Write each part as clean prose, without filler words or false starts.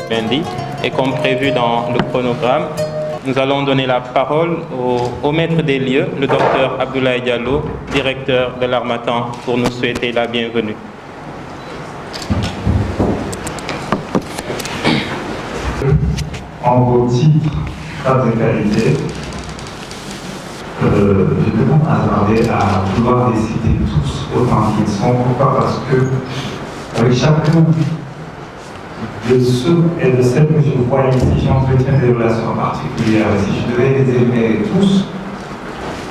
lundi. Et comme prévu dans le chronogramme, nous allons donner la parole au maître des lieux, le docteur Abdoulaye Diallo, directeur de l'Harmattan, pour nous souhaiter la bienvenue. En vos titres, grades et qualités, je ne vais pas m'attarder à vouloir les citer tous autant qu'ils sont. Pourquoi? Parce que avec chacun de ceux et de celles que je vois ici, j'entretiens des relations particulières. Et si je devais les énumérer tous,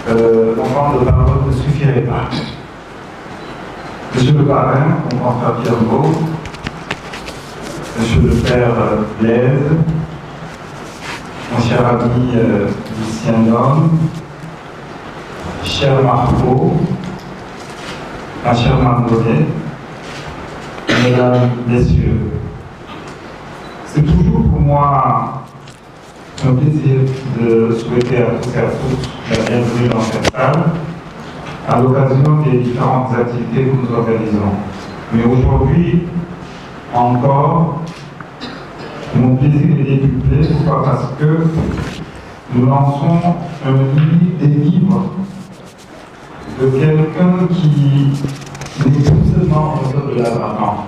mon temps de parole ne suffirait pas. Monsieur le parrain, mon grand-frère Pierre Beau, Monsieur le père Blaise, mon cher ami Lucien Dom, cher Marco, ma chère Mandonnet, mesdames, messieurs, c'est toujours pour moi un plaisir de souhaiter à tous et à toutes la bienvenue dans cette salle à l'occasion des différentes activités que nous organisons. Mais aujourd'hui, encore, mon plaisir est décuplé. Pourquoi? Parce que nous lançons des livres de quelqu'un qui n'est plus seulement un auteur de l'Harmattan.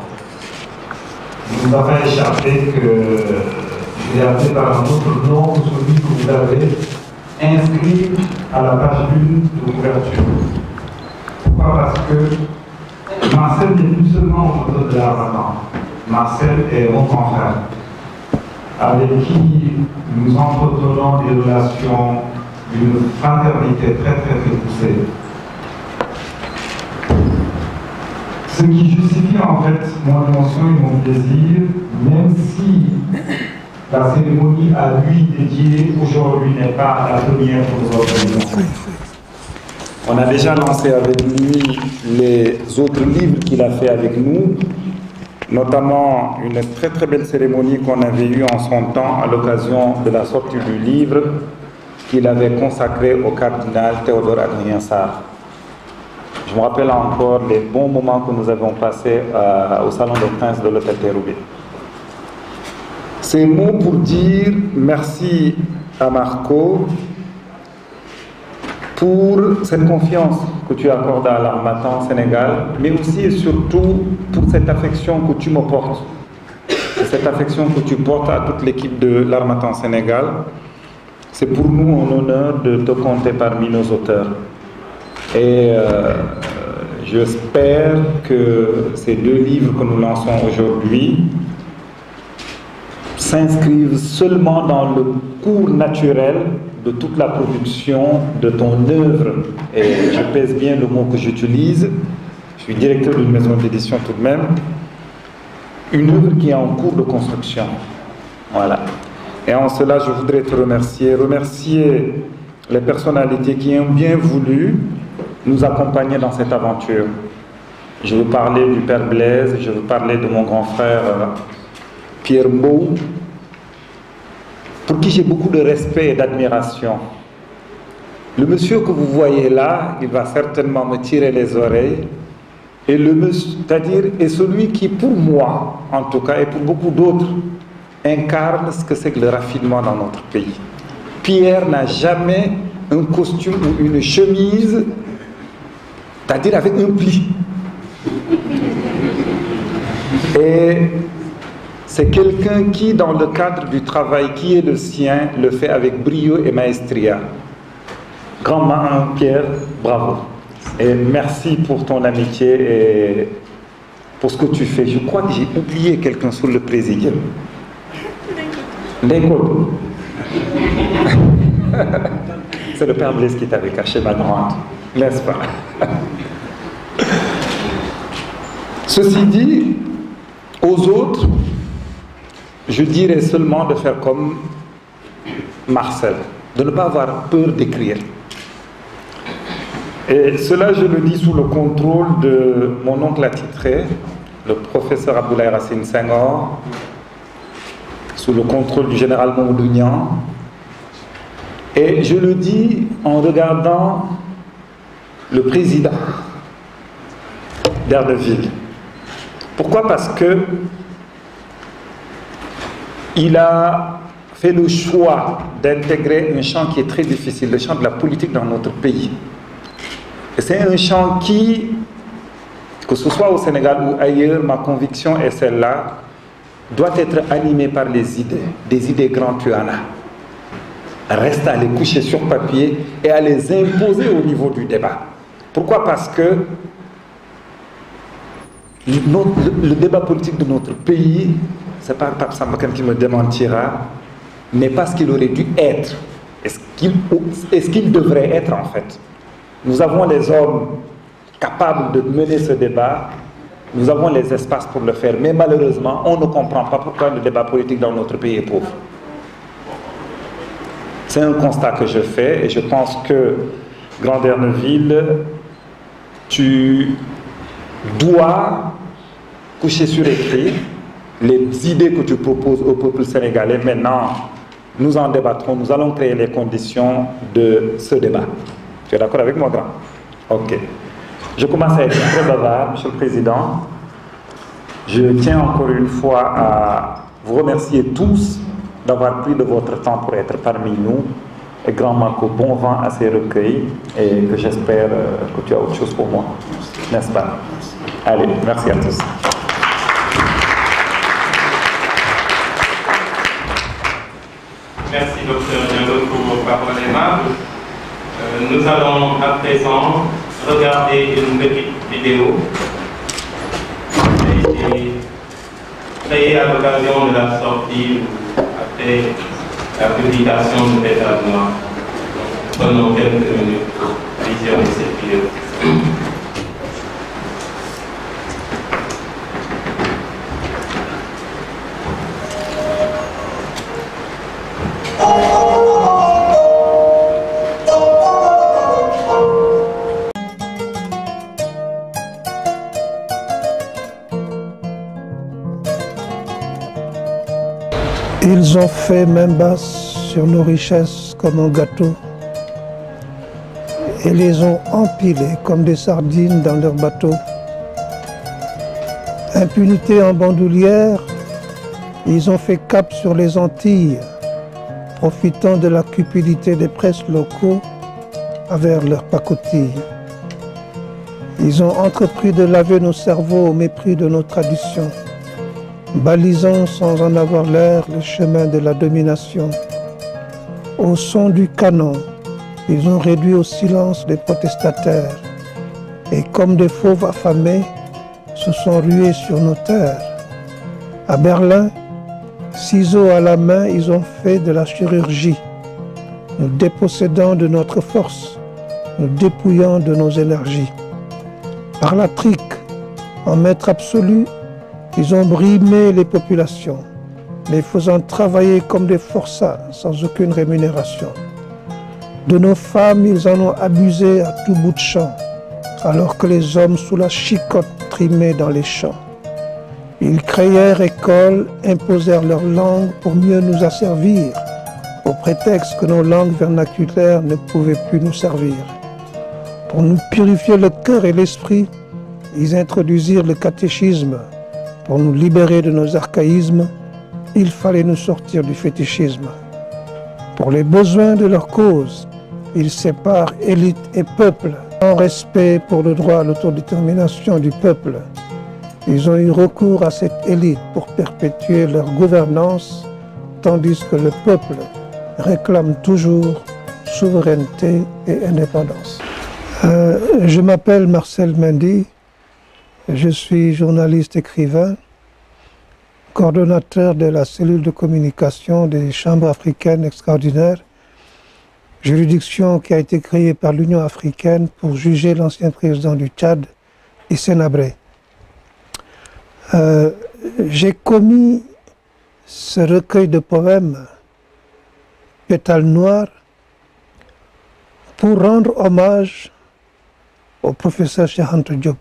Il ne nous a pas échappé que je l'ai appelé par un autre nom que celui que vous avez inscrit à la page 1 de couverture. Pourquoi? Parce que Marcel n'est plus seulement un auteur de l'Harmattan. Marcel est mon confrère, avec qui nous entretenons des relations d'une fraternité très poussée. Ce qui justifie en fait mon émotion et mon plaisir, même si la cérémonie à lui dédiée aujourd'hui n'est pas la première que nous organisons. On a déjà lancé avec lui les autres livres qu'il a fait avec nous, notamment une très belle cérémonie qu'on avait eue en son temps à l'occasion de la sortie du livre qu'il avait consacré au cardinal Théodore Adrien Sarr. Je me rappelle encore les bons moments que nous avons passés au Salon des Princes de l'Hôtel Terrou-Bay. Ces mots pour dire merci à Marco pour cette confiance que tu accordes à l'Harmattan Sénégal, mais aussi et surtout pour cette affection que tu me portes, cette affection que tu portes à toute l'équipe de l'Harmattan Sénégal. C'est pour nous un honneur de te compter parmi nos auteurs. Et j'espère que ces deux livres que nous lançons aujourd'hui s'inscrivent seulement dans le cours naturel de toute la production de ton œuvre. Et je pèse bien le mot que j'utilise. Je suis directeur d'une maison d'édition tout de même. Une œuvre qui est en cours de construction. Voilà. Et en cela, je voudrais te remercier les personnalités qui ont bien voulu nous accompagner dans cette aventure. Je veux parler du père Blaise, je veux parler de mon grand frère Pierre Beau, pour qui j'ai beaucoup de respect et d'admiration. Le monsieur que vous voyez là, il va certainement me tirer les oreilles, et c'est-à-dire est celui qui, pour moi, en tout cas, et pour beaucoup d'autres, incarne ce que c'est que le raffinement dans notre pays. Pierre n'a jamais un costume ou une chemise, c'est-à-dire avec un pli. Et c'est quelqu'un qui, dans le cadre du travail qui est le sien, le fait avec brio et maestria. Grand Pierre, bravo. Et merci pour ton amitié et pour ce que tu fais. Je crois que j'ai oublié quelqu'un sur le présidium. L'école. C'est le père Blaise qui t'avait caché ma grande, n'est-ce pas? Ceci dit, aux autres, je dirais seulement de faire comme Marcel, de ne pas avoir peur d'écrire. Et cela, je le dis sous le contrôle de mon oncle attitré, le professeur Abdoulaye Racine Senghor, sous le contrôle du général Mamadou Niang. Et je le dis en regardant le président d'Erdeville. Pourquoi? Parce que il a fait le choix d'intégrer un champ qui est très difficile, le champ de la politique dans notre pays. Et c'est un champ qui, que ce soit au Sénégal ou ailleurs, ma conviction est celle-là, doit être animé par les idées, des idées grandes, tu en as. Reste à les coucher sur papier et à les imposer au niveau du débat. Pourquoi? Parce que le débat politique de notre pays, c'est pas Pape Samba qui me démentira, n'est pas ce qu'il aurait dû être. Est-ce qu'il devrait être en fait? Nous avons les hommes capables de mener ce débat, nous avons les espaces pour le faire, mais malheureusement, on ne comprend pas pourquoi le débat politique dans notre pays est pauvre. C'est un constat que je fais et je pense que, Grand Derneville, tu dois coucher sur écrit les idées que tu proposes au peuple sénégalais. Maintenant, nous en débattrons, nous allons créer les conditions de ce débat. Tu es d'accord avec moi, grand? Ok. Je commence à être très bavard, Monsieur le Président. Je tiens encore une fois à vous remercier tous d'avoir pris de votre temps pour être parmi nous. Et grand Marco, bon vent à ces recueils et que j'espère que tu as autre chose pour moi, n'est-ce pas? Allez, merci à tous. Merci, docteur Diallo, pour vos paroles aimables. Nous allons à présent regarder une petite vidéo qui a été créée à l'occasion de la sortie après la publication de l'état de noir. Prenons quelques minutes pour visionner cette vidéo. Ils ont fait main basse sur nos richesses comme un gâteau et les ont empilées comme des sardines dans leur bateau. Impunité en bandoulière, ils ont fait cap sur les Antilles, profitant de la cupidité des presses locaux avec leur pacotille. Ils ont entrepris de laver nos cerveaux au mépris de nos traditions, balisant sans en avoir l'air le chemin de la domination. Au son du canon, ils ont réduit au silence les protestataires et comme des fauves affamés, se sont rués sur nos terres. À Berlin, ciseaux à la main, ils ont fait de la chirurgie, nous dépossédant de notre force, nous dépouillant de nos énergies. Par la trique, en maître absolu, ils ont brimé les populations, les faisant travailler comme des forçats sans aucune rémunération. De nos femmes, ils en ont abusé à tout bout de champ, alors que les hommes sous la chicotte trimaient dans les champs. Ils créèrent écoles, imposèrent leur langue pour mieux nous asservir, au prétexte que nos langues vernaculaires ne pouvaient plus nous servir. Pour nous purifier le cœur et l'esprit, ils introduisirent le catéchisme. Pour nous libérer de nos archaïsmes, il fallait nous sortir du fétichisme. Pour les besoins de leur cause, ils séparent élite et peuple. En respect pour le droit à l'autodétermination du peuple, ils ont eu recours à cette élite pour perpétuer leur gouvernance, tandis que le peuple réclame toujours souveraineté et indépendance. Je m'appelle Marcel Mendy. Je suis journaliste écrivain, coordonnateur de la cellule de communication des Chambres africaines extraordinaires, juridiction qui a été créée par l'Union africaine pour juger l'ancien président du Tchad, Hissène Habré. J'ai commis ce recueil de poèmes, Pétales noirs, pour rendre hommage au professeur Cheikh Anta Diop,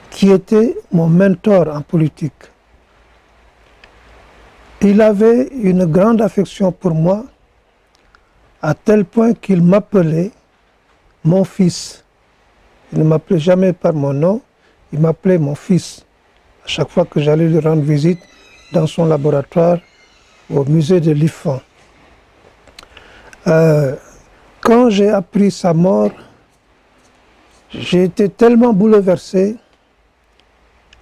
qui était mon mentor en politique. Il avait une grande affection pour moi, à tel point qu'il m'appelait mon fils. Il ne m'appelait jamais par mon nom, il m'appelait mon fils. À chaque fois que j'allais lui rendre visite, dans son laboratoire au musée de l'IFAN. Quand j'ai appris sa mort, j'ai été tellement bouleversé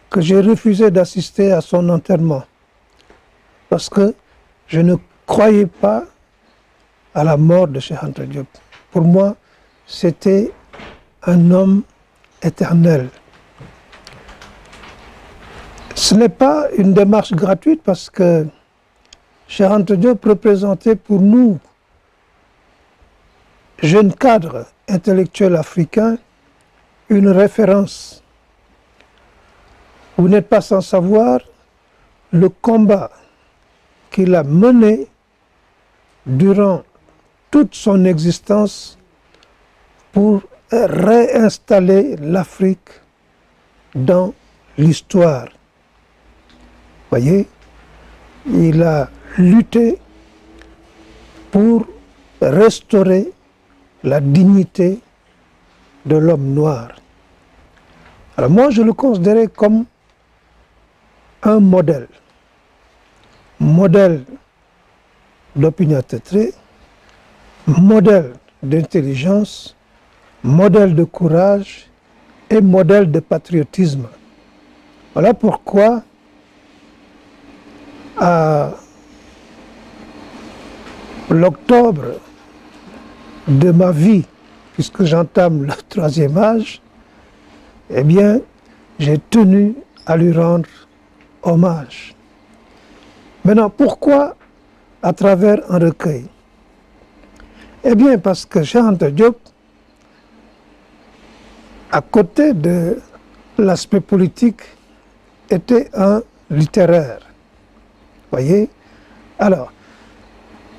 que j'ai refusé d'assister à son enterrement parce que je ne croyais pas à la mort de Cheikh Anta Diop. Pour moi, c'était un homme éternel. Ce n'est pas une démarche gratuite parce que Cheikh Anta Diop représentait pour nous, jeunes cadres intellectuels africains, une référence. Vous n'êtes pas sans savoir le combat qu'il a mené durant toute son existence pour réinstaller l'Afrique dans l'histoire. Voyez, il a lutté pour restaurer la dignité de l'homme noir. Alors moi, je le considérais comme un modèle d'opiniâtreté, modèle d'intelligence, modèle de courage et modèle de patriotisme. Voilà pourquoi à l'octobre de ma vie, puisque j'entame le 3e âge, eh bien, j'ai tenu à lui rendre hommage. Maintenant, pourquoi à travers un recueil? Eh bien, parce que Cheikh Anta Diop, à côté de l'aspect politique, était un littéraire. Voyez? Alors,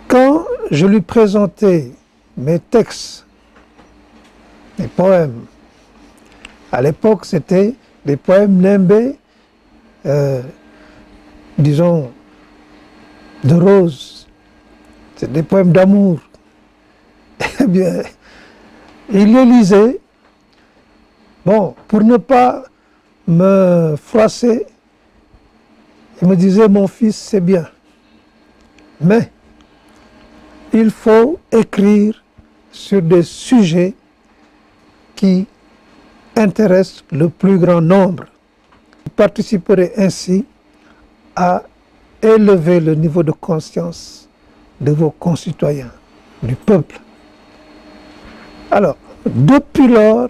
quand je lui présentais mes textes, mes poèmes, à l'époque, c'était des poèmes nimbés, disons, de rose. C'est des poèmes d'amour. Eh bien, il les lisait. Bon, pour ne pas me froisser, il me disait, mon fils, c'est bien. Mais il faut écrire sur des sujets qui intéressent le plus grand nombre. Vous participerez ainsi à élever le niveau de conscience de vos concitoyens, du peuple. Alors, depuis lors,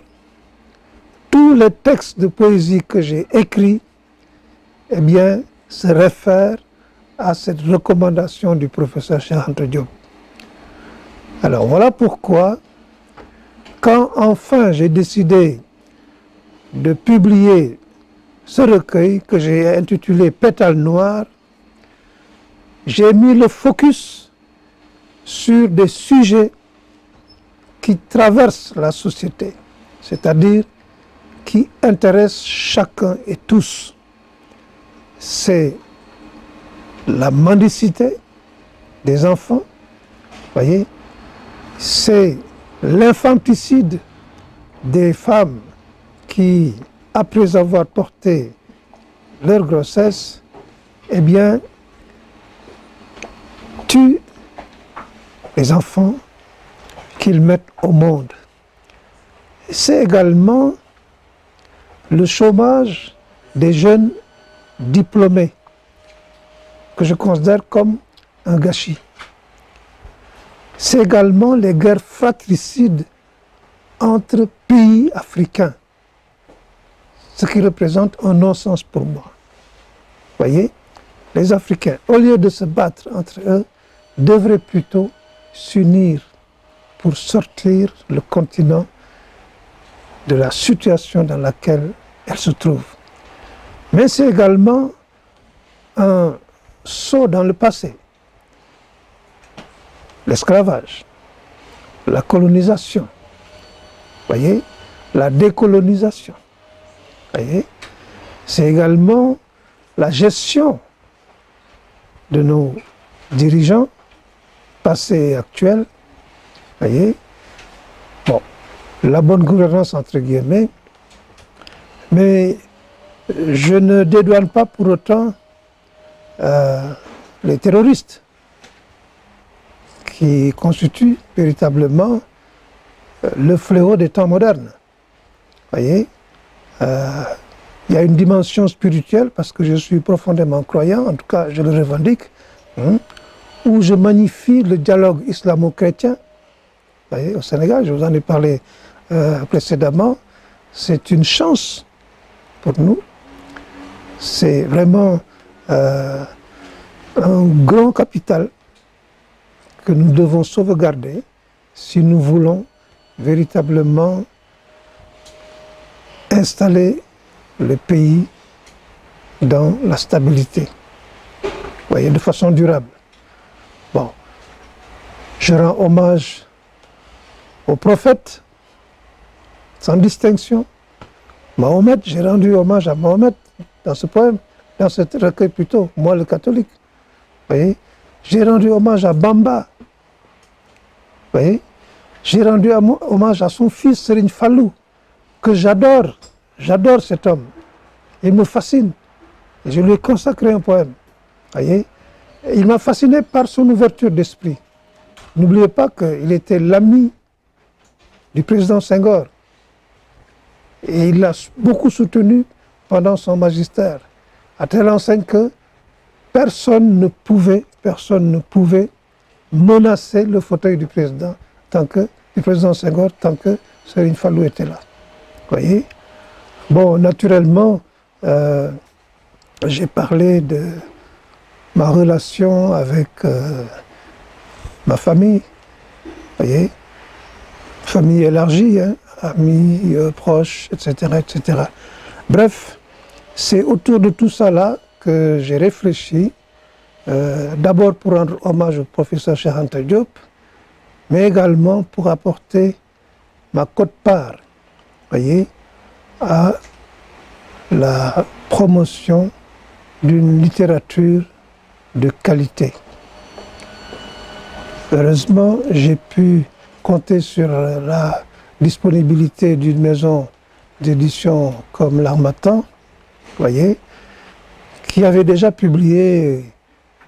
tous les textes de poésie que j'ai écrits, eh bien, se réfèrent à cette recommandation du professeur Cheikh Anta Diop. Alors, voilà pourquoi, quand enfin j'ai décidé de publier ce recueil que j'ai intitulé Pétales noirs, j'ai mis le focus sur des sujets qui traversent la société, c'est-à-dire qui intéressent chacun et tous. C'est la mendicité des enfants, voyez, c'est l'infanticide des femmes qui, après avoir porté leur grossesse, eh bien, tuent les enfants qu'ils mettent au monde. C'est également le chômage des jeunes diplômés, que je considère comme un gâchis. C'est également les guerres fratricides entre pays africains, ce qui représente un non-sens pour moi. Voyez, les Africains, au lieu de se battre entre eux, devraient plutôt s'unir pour sortir le continent de la situation dans laquelle elle se trouve. Mais c'est également un saut dans le passé. L'esclavage, la colonisation, voyez, la décolonisation, voyez, c'est également la gestion de nos dirigeants, passés et actuels, voyez, bon, la bonne gouvernance entre guillemets, mais je ne dédouane pas pour autant les terroristes, qui constituent véritablement le fléau des temps modernes. Vous voyez, il y a une dimension spirituelle, parce que je suis profondément croyant, en tout cas je le revendique, où je magnifie le dialogue islamo-chrétien. Vous voyez, au Sénégal, je vous en ai parlé précédemment, c'est une chance pour nous. C'est vraiment un grand capital que nous devons sauvegarder si nous voulons véritablement installer le pays dans la stabilité, vous voyez, de façon durable. Bon, je rends hommage au prophète, sans distinction. Mahomet, j'ai rendu hommage à Mahomet dans ce poème, dans ce recueil plutôt, moi le catholique. Vous voyez, j'ai rendu hommage à Bamba. Vous voyez, j'ai rendu hommage à son fils Serigne Fallou, que j'adore. J'adore cet homme. Il me fascine. Et je lui ai consacré un poème. Vous voyez, il m'a fasciné par son ouverture d'esprit. N'oubliez pas qu'il était l'ami du président Senghor. Et il l'a beaucoup soutenu pendant son magistère, à telle enseigne que personne ne pouvait menacer le fauteuil du président Senghor tant que Serigne Fallou était là. Vous voyez? Bon, naturellement, j'ai parlé de ma relation avec ma famille, vous voyez, famille élargie, hein, amis, proches, etc., etc. Bref, c'est autour de tout ça là que j'ai réfléchi, d'abord pour rendre hommage au professeur Cheikh Anta Diop, mais également pour apporter ma quote-part, voyez, à la promotion d'une littérature de qualité. Heureusement, j'ai pu compter sur la disponibilité d'une maison d'édition comme l'Harmattan, voyez, qui avait déjà publié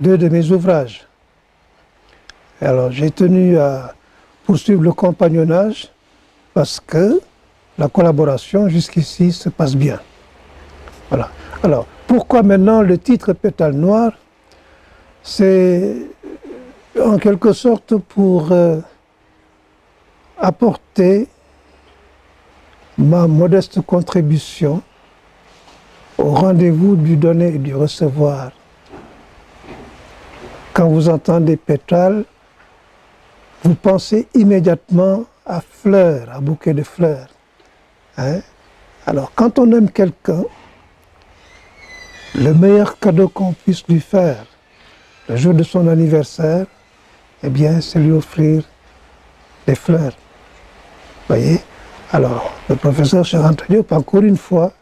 2 de mes ouvrages. Alors j'ai tenu à poursuivre le compagnonnage parce que la collaboration jusqu'ici se passe bien. Voilà. Alors pourquoi maintenant le titre Pétale Noire? C'est en quelque sorte pour apporter ma modeste contribution au rendez-vous du donner et du recevoir. Quand vous entendez pétale, vous pensez immédiatement à fleurs, à bouquet de fleurs. Hein? Alors, quand on aime quelqu'un, le meilleur cadeau qu'on puisse lui faire le jour de son anniversaire, eh bien, c'est lui offrir des fleurs. Voyez? Alors, le professeur Cheikh Anta Diop, encore une fois,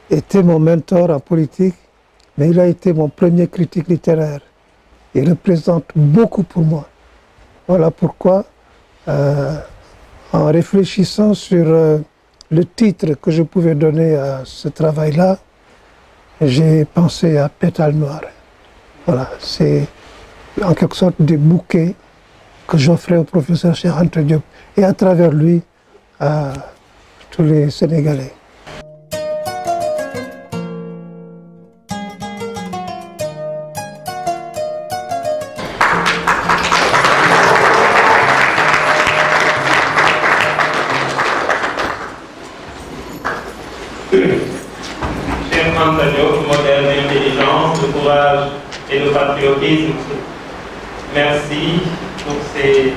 était mon mentor en politique, mais il a été mon premier critique littéraire. Il représente beaucoup pour moi. Voilà pourquoi, en réfléchissant sur le titre que je pouvais donner à ce travail-là, j'ai pensé à Pétale Noire. Voilà, c'est en quelque sorte des bouquets que j'offrais au professeur Cheikh Anta Diop et à travers lui à tous les Sénégalais. Cheikh Anta Diop, modèle d'intelligence, de courage et de patriotisme. Merci pour ces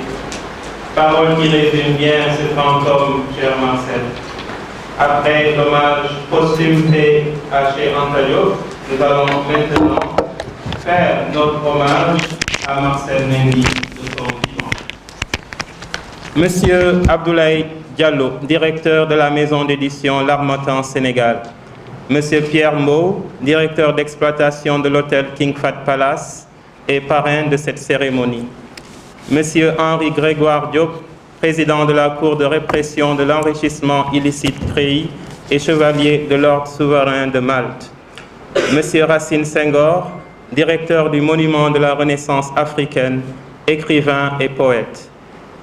paroles qui résument bien ce grand homme, cher Marcel. Après l'hommage posthume fait à Cheikh Anta Diop, nous allons maintenant faire notre hommage à Marcel Mendy de son vivant. Monsieur Abdoulaye Diallo, directeur de la maison d'édition L'Harmattan Sénégal. Monsieur Pierre Mbow, directeur d'exploitation de l'hôtel King Fahd Palace et parrain de cette cérémonie. Monsieur Henri Grégoire Diop, président de la Cour de répression de l'enrichissement illicite CREI et chevalier de l'ordre souverain de Malte. Monsieur Racine Senghor, directeur du Monument de la Renaissance africaine, écrivain et poète.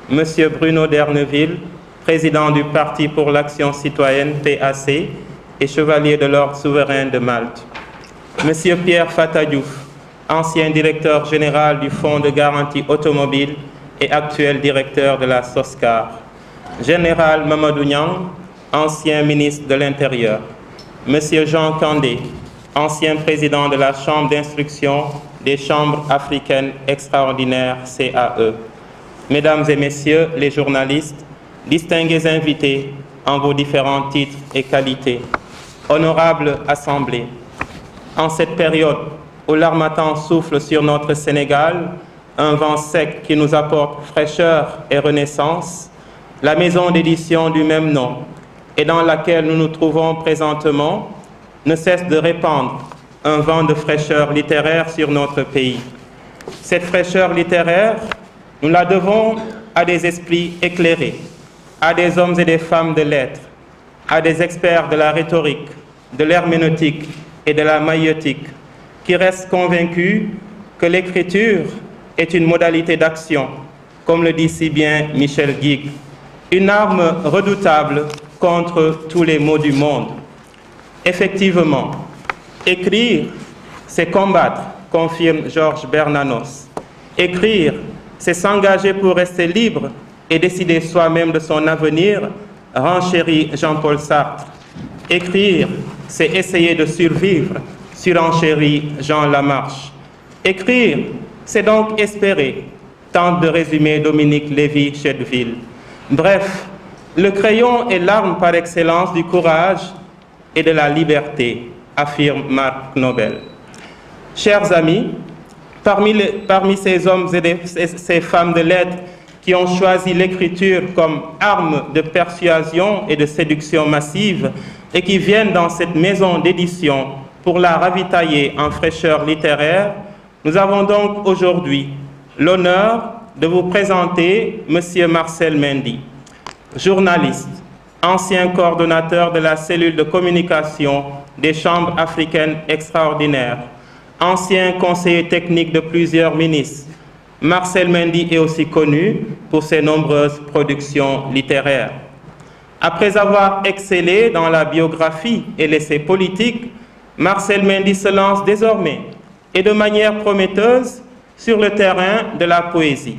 Monsieur Bruno Derneville, président du Parti pour l'Action citoyenne, PAC, et chevalier de l'Ordre souverain de Malte. Monsieur Pierre Fatta Diouf, ancien directeur général du Fonds de garantie automobile et actuel directeur de la SOSCAR. Général Mamadou Niang, ancien ministre de l'Intérieur. Monsieur Jean Candé, ancien président de la Chambre d'instruction des Chambres africaines extraordinaires CAE. Mesdames et messieurs les journalistes, distingués invités en vos différents titres et qualités, honorable Assemblée, en cette période où l'harmattan souffle sur notre Sénégal, un vent sec qui nous apporte fraîcheur et renaissance, la maison d'édition du même nom et dans laquelle nous nous trouvons présentement ne cesse de répandre un vent de fraîcheur littéraire sur notre pays. Cette fraîcheur littéraire, nous la devons à des esprits éclairés, à des hommes et des femmes de lettres, à des experts de la rhétorique, de l'herméneutique et de la maïeutique, qui restent convaincus que l'écriture est une modalité d'action, comme le dit si bien Michel Guigues, une arme redoutable contre tous les maux du monde. Effectivement, écrire, c'est combattre, confirme Georges Bernanos. Écrire, c'est s'engager pour rester libre et décider soi-même de son avenir, renchérit Jean-Paul Sartre. Écrire, c'est essayer de survivre, surenchérit Jean Lamarche. Écrire, c'est donc espérer, tente de résumer Dominique Lévy-Chedeville. Bref, le crayon est l'arme par excellence du courage et de la liberté, affirme Marc Nobel. Chers amis, parmi ces hommes et ces femmes de lettres qui ont choisi l'écriture comme arme de persuasion et de séduction massive et qui viennent dans cette maison d'édition pour la ravitailler en fraîcheur littéraire, nous avons donc aujourd'hui l'honneur de vous présenter M. Marcel Mendy, journaliste, ancien coordonnateur de la cellule de communication des Chambres africaines extraordinaires, ancien conseiller technique de plusieurs ministres. Marcel Mendy est aussi connu pour ses nombreuses productions littéraires. Après avoir excellé dans la biographie et l'essai politique, Marcel Mendy se lance désormais, et de manière prometteuse, sur le terrain de la poésie.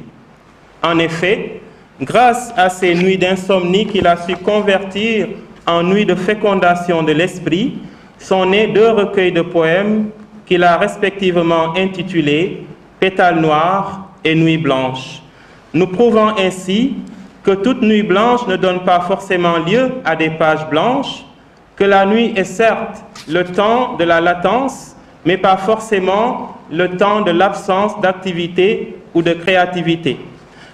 En effet, grâce à ces nuits d'insomnie qu'il a su convertir en nuits de fécondation de l'esprit, sont nés 2 recueils de poèmes qu'il a respectivement intitulés « Pétales noirs » et « Nuit blanche », nous prouvant ainsi que toute nuit blanche ne donne pas forcément lieu à des pages blanches, que la nuit est certes le temps de la latence, mais pas forcément le temps de l'absence d'activité ou de créativité.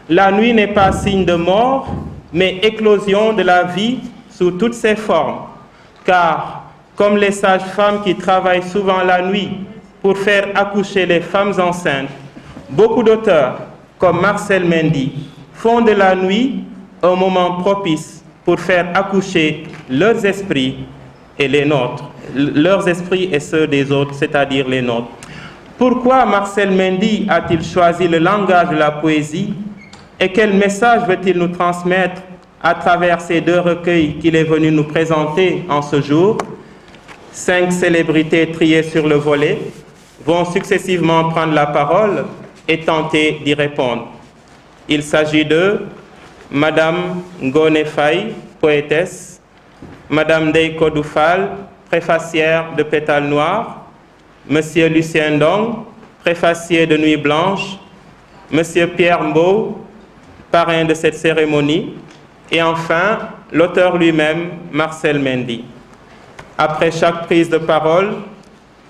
La nuit n'est pas signe de mort, mais éclosion de la vie sous toutes ses formes. Car, comme les sages-femmes qui travaillent souvent la nuit pour faire accoucher les femmes enceintes, beaucoup d'auteurs, comme Marcel Mendy, font de la nuit un moment propice pour faire accoucher leurs esprits et les nôtres, leurs esprits et ceux des autres, c'est-à-dire les nôtres. Pourquoi Marcel Mendy a-t-il choisi le langage de la poésie et quel message veut-il nous transmettre à travers ces 2 recueils qu'il est venu nous présenter en ce jour? 5 célébrités triées sur le volet vont successivement prendre la parole et tenter d'y répondre. Il s'agit de Madame Ngone Faye, poétesse, Madame Deiko Doufal, préfacière de Pétales noirs, Monsieur Lucien Ndong, préfacier de Nuit blanche, Monsieur Pierre Mbow, parrain de cette cérémonie, et enfin l'auteur lui-même, Marcel Mendy. Après chaque prise de parole,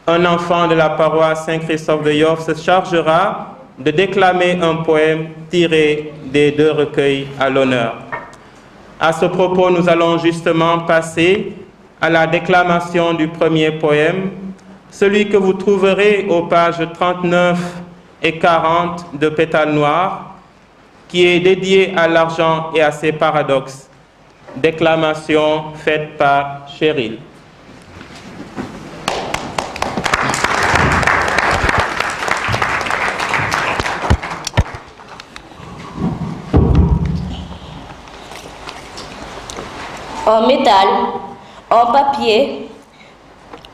un enfant de la paroisse Saint-Christophe de Yoff se chargera de déclamer un poème tiré des 2 recueils à l'honneur. À ce propos, nous allons justement passer à la déclamation du premier poème, celui que vous trouverez aux pages 39 et 40 de Pétales noirs, qui est dédié à l'argent et à ses paradoxes. Déclamation faite par Cheryl. En métal, en papier,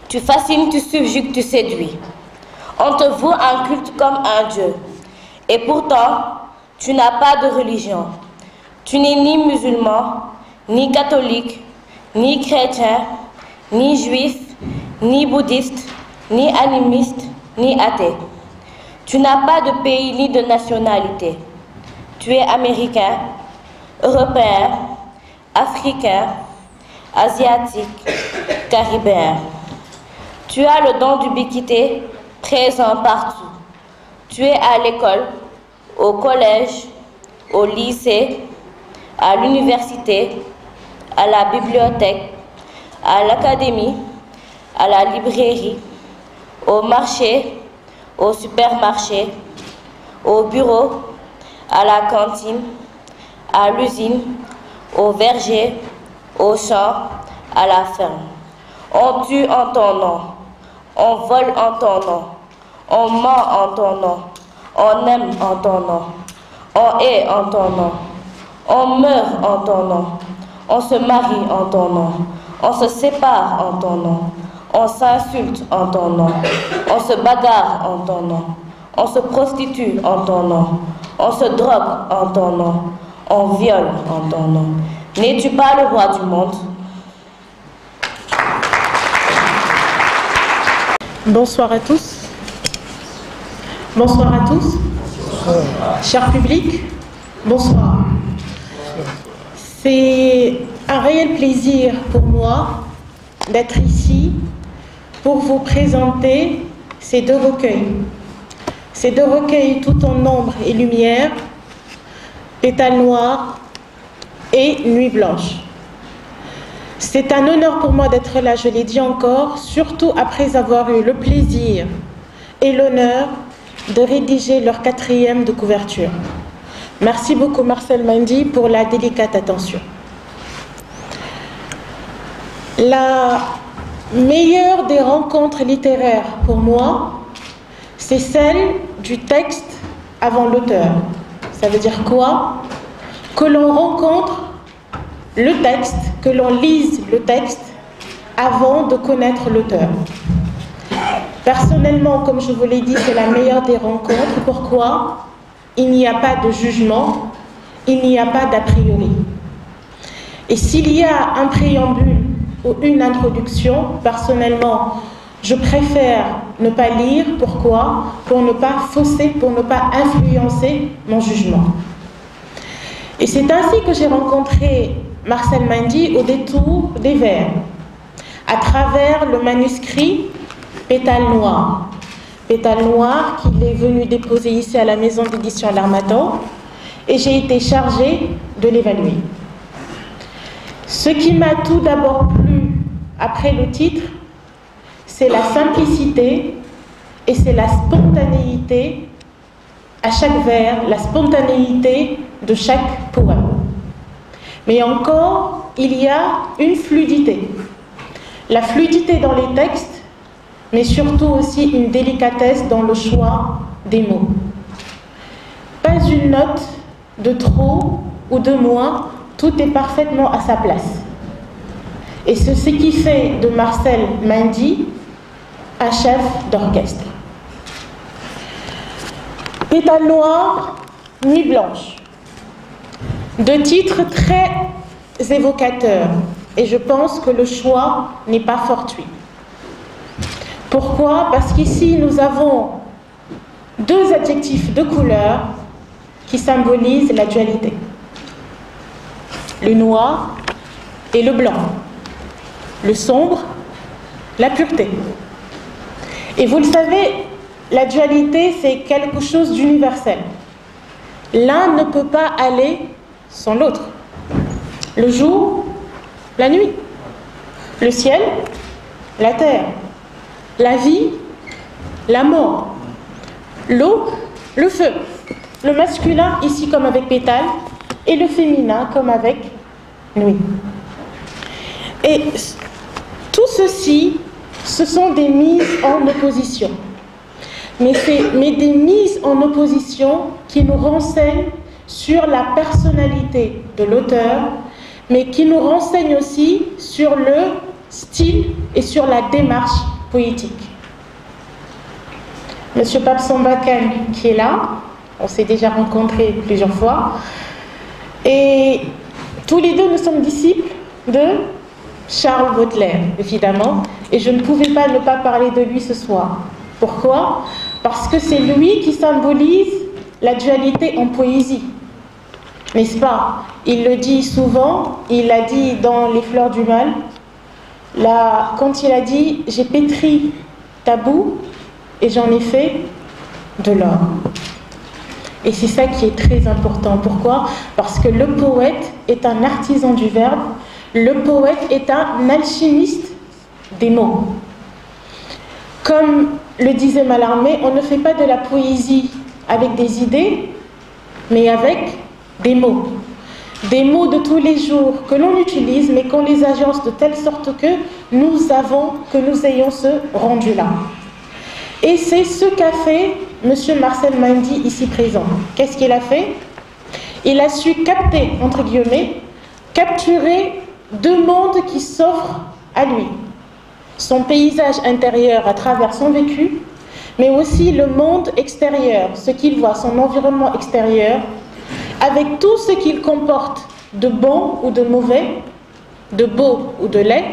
tu fascines, tu subjugues, tu séduis. On te voue un culte comme un dieu. Et pourtant, tu n'as pas de religion. Tu n'es ni musulman, ni catholique, ni chrétien, ni juif, ni bouddhiste, ni animiste, ni athée. Tu n'as pas de pays ni de nationalité. Tu es américain, européen, africain, asiatique, caribéen. Tu as le don d'ubiquité présent partout. Tu es à l'école, au collège, au lycée, à l'université, à la bibliothèque, à l'académie, à la librairie, au marché, au supermarché, au bureau, à la cantine, à l'usine, au verger, au champ, à la ferme. On tue en ton nom, on vole en ton nom, on ment en ton nom, on aime en ton nom, on hait en ton nom, on meurt en ton nom, on se marie en ton nom, on se sépare en ton nom, on s'insulte en ton nom, on se bagarre en ton nom, on se prostitue en ton nom, on se drogue en ton nom, on viole en ton nom. N'es-tu pas le roi du monde? Bonsoir à tous. Bonsoir à tous. Cher public, bonsoir. C'est un réel plaisir pour moi d'être ici pour vous présenter ces deux recueils. Ces deux recueils tout en ombre et lumière, Pétales noirs et Nuit blanche. C'est un honneur pour moi d'être là, je l'ai dit encore, surtout après avoir eu le plaisir et l'honneur de rédiger leur 4e de couverture. Merci beaucoup Marcel Mendy pour la délicate attention. La meilleure des rencontres littéraires pour moi, c'est celle du texte avant l'auteur. Ça veut dire quoi? Que l'on rencontre le texte, que l'on lise le texte avant de connaître l'auteur. Personnellement, comme je vous l'ai dit, c'est la meilleure des rencontres. Pourquoi? Il n'y a pas de jugement, il n'y a pas d'a priori. Et s'il y a un préambule ou une introduction, personnellement, je préfère ne pas lire. Pourquoi? Pour ne pas fausser, pour ne pas influencer mon jugement. Et c'est ainsi que j'ai rencontré Marcel Mendy au détour des vers, à travers le manuscrit Pétales noirs. Pétales noirs qu'il est venu déposer ici à la maison d'édition L'Harmattan, et j'ai été chargée de l'évaluer. Ce qui m'a tout d'abord plu après le titre, c'est la simplicité et c'est la spontanéité à chaque vers, la spontanéité de chaque poème. Mais encore, il y a une fluidité. La fluidité dans les textes, mais surtout aussi une délicatesse dans le choix des mots. Pas une note de trop ou de moins, tout est parfaitement à sa place. Et c'est ce qui fait de Marcel Mendy un chef d'orchestre. Pétales noirs, Nuit blanche. Deux titres très évocateurs. Et je pense que le choix n'est pas fortuit. Pourquoi? Parce qu'ici, nous avons deux adjectifs de couleur qui symbolisent la dualité. Le noir et le blanc. Le sombre, la pureté. Et vous le savez, la dualité, c'est quelque chose d'universel. L'un ne peut pas aller sans l'autre. Le jour, la nuit. Le ciel, la terre. La vie, la mort. L'eau, le feu. Le masculin, ici comme avec Pétales, et le féminin comme avec Nuit. Et tout ceci, ce sont des mises en opposition. Mais des mises en opposition qui nous renseignent sur la personnalité de l'auteur, mais qui nous renseigne aussi sur le style et sur la démarche poétique. Monsieur Pape Sambakan, qui est là, on s'est déjà rencontrés plusieurs fois, et tous les deux nous sommes disciples de Charles Baudelaire, évidemment, et je ne pouvais pas ne pas parler de lui ce soir. Pourquoi? Parce que c'est lui qui symbolise la dualité en poésie, n'est-ce pas? Il le dit souvent, il l'a dit dans Les Fleurs du Mal, là, quand il a dit « j'ai pétri ta boue et j'en ai fait de l'or ». Et c'est ça qui est très important. Pourquoi? Parce que le poète est un artisan du verbe, le poète est un alchimiste des mots. Comme le disait Mallarmé, on ne fait pas de la poésie avec des idées, mais avec des mots. Des mots de tous les jours que l'on utilise, mais qu'on les agence de telle sorte que nous ayons ce rendu-là. Et c'est ce qu'a fait M. Marcel Mendy ici présent. Qu'est-ce qu'il a fait? Il a su capter, entre guillemets, capturer deux mondes qui s'offrent à lui. Son paysage intérieur à travers son vécu, mais aussi le monde extérieur, ce qu'il voit, son environnement extérieur, avec tout ce qu'il comporte de bon ou de mauvais, de beau ou de laid,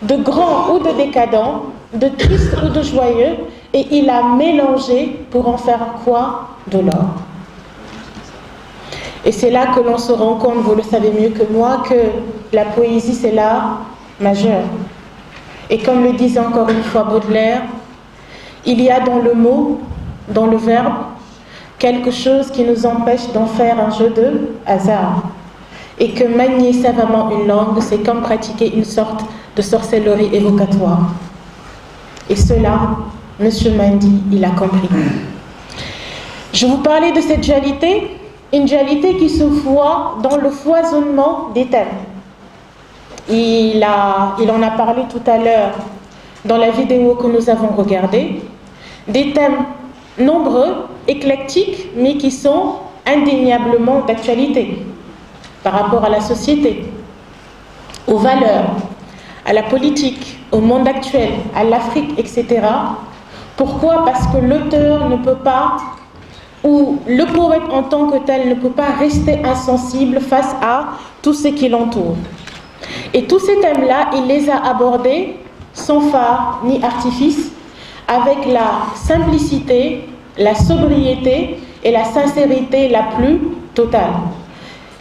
de grand ou de décadent, de triste ou de joyeux, et il a mélangé pour en faire quoi? De l'or. Et c'est là que l'on se rend compte, vous le savez mieux que moi, que la poésie c'est l'art majeur. Et comme le disait encore une fois Baudelaire, il y a dans le mot, dans le verbe, quelque chose qui nous empêche d'en faire un jeu de hasard. Et que manier savamment une langue, c'est comme pratiquer une sorte de sorcellerie évocatoire. Et cela, M. Mendy, il a compris. Je vous parlais de cette dualité, une dualité qui se voit dans le foisonnement des thèmes. Il en a parlé tout à l'heure dans la vidéo que nous avons regardée. Des thèmes nombreux, éclectiques, mais qui sont indéniablement d'actualité par rapport à la société, aux valeurs, à la politique, au monde actuel, à l'Afrique, etc. Pourquoi? Parce que l'auteur ne peut pas, ou le poète en tant que tel ne peut pas rester insensible face à tout ce qui l'entoure. Et tous ces thèmes-là, il les a abordés sans phare ni artifice, avec la simplicité, la sobriété et la sincérité la plus totale.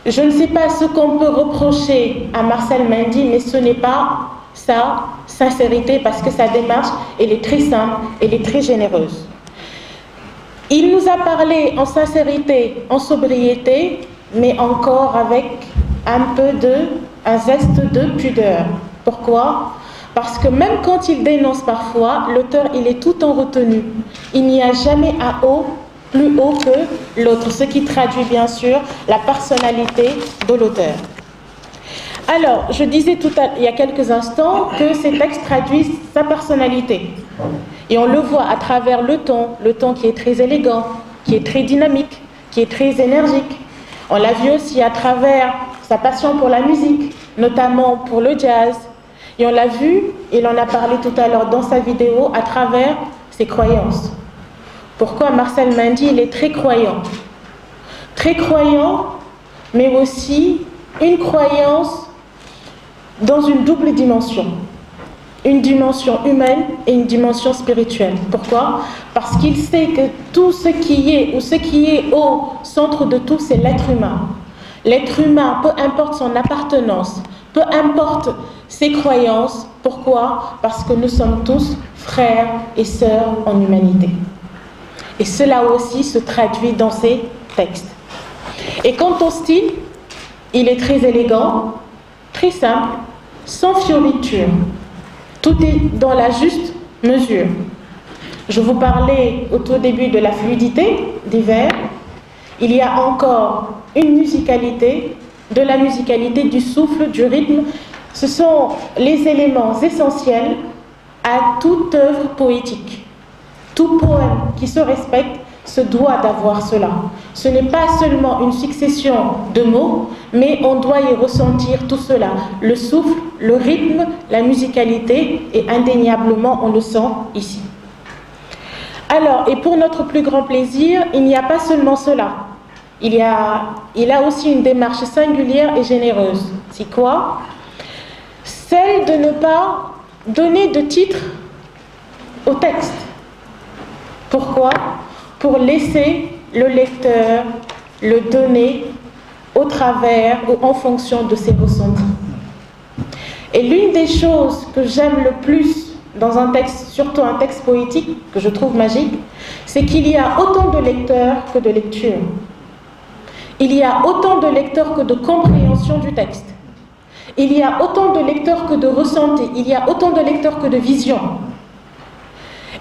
Je ne sais pas ce qu'on peut reprocher à Marcel Mendy, mais ce n'est pas sa sincérité, parce que sa démarche, elle est très simple, elle est très généreuse. Il nous a parlé en sincérité, en sobriété, mais encore avec un zeste de pudeur. Pourquoi? Parce que même quand il dénonce parfois, l'auteur, il est tout en retenue. Il n'y a jamais un haut plus haut que l'autre, ce qui traduit bien sûr la personnalité de l'auteur. Alors, je disais il y a quelques instants que ces textes traduisent sa personnalité. Et on le voit à travers le ton qui est très élégant, qui est très dynamique, qui est très énergique. On l'a vu aussi à travers sa passion pour la musique, notamment pour le jazz. Et on l'a vu, il en a parlé tout à l'heure dans sa vidéo, à travers ses croyances. Pourquoi Marcel Mendy, il est très croyant, mais aussi une croyance dans une double dimension. Une dimension humaine et une dimension spirituelle. Pourquoi? Parce qu'il sait que tout ce qui est, ou ce qui est au centre de tout, c'est l'être humain. L'être humain, peu importe son appartenance, peu importe ses croyances. Pourquoi? Parce que nous sommes tous frères et sœurs en humanité. Et cela aussi se traduit dans ses textes. Et quant au style, il est très élégant, très simple, sans fioriture. Tout est dans la juste mesure. Je vous parlais au tout début de la fluidité des vers. Il y a encore une musicalité, de la musicalité, du souffle, du rythme. Ce sont les éléments essentiels à toute œuvre poétique. Tout poème qui se respecte se doit d'avoir cela. Ce n'est pas seulement une succession de mots, mais on doit y ressentir tout cela. Le souffle, le rythme, la musicalité, et indéniablement on le sent ici. Alors, et pour notre plus grand plaisir, il n'y a pas seulement cela. Il a aussi une démarche singulière et généreuse. C'est quoi? Celle de ne pas donner de titre au texte. Pourquoi? Pour laisser le lecteur le donner au travers ou en fonction de ses ressentis. Et l'une des choses que j'aime le plus dans un texte, surtout un texte poétique, que je trouve magique, c'est qu'il y a autant de lecteurs que de lecture. Il y a autant de lecteurs que de compréhension du texte. Il y a autant de lecteurs que de ressenti. Il y a autant de lecteurs que de vision.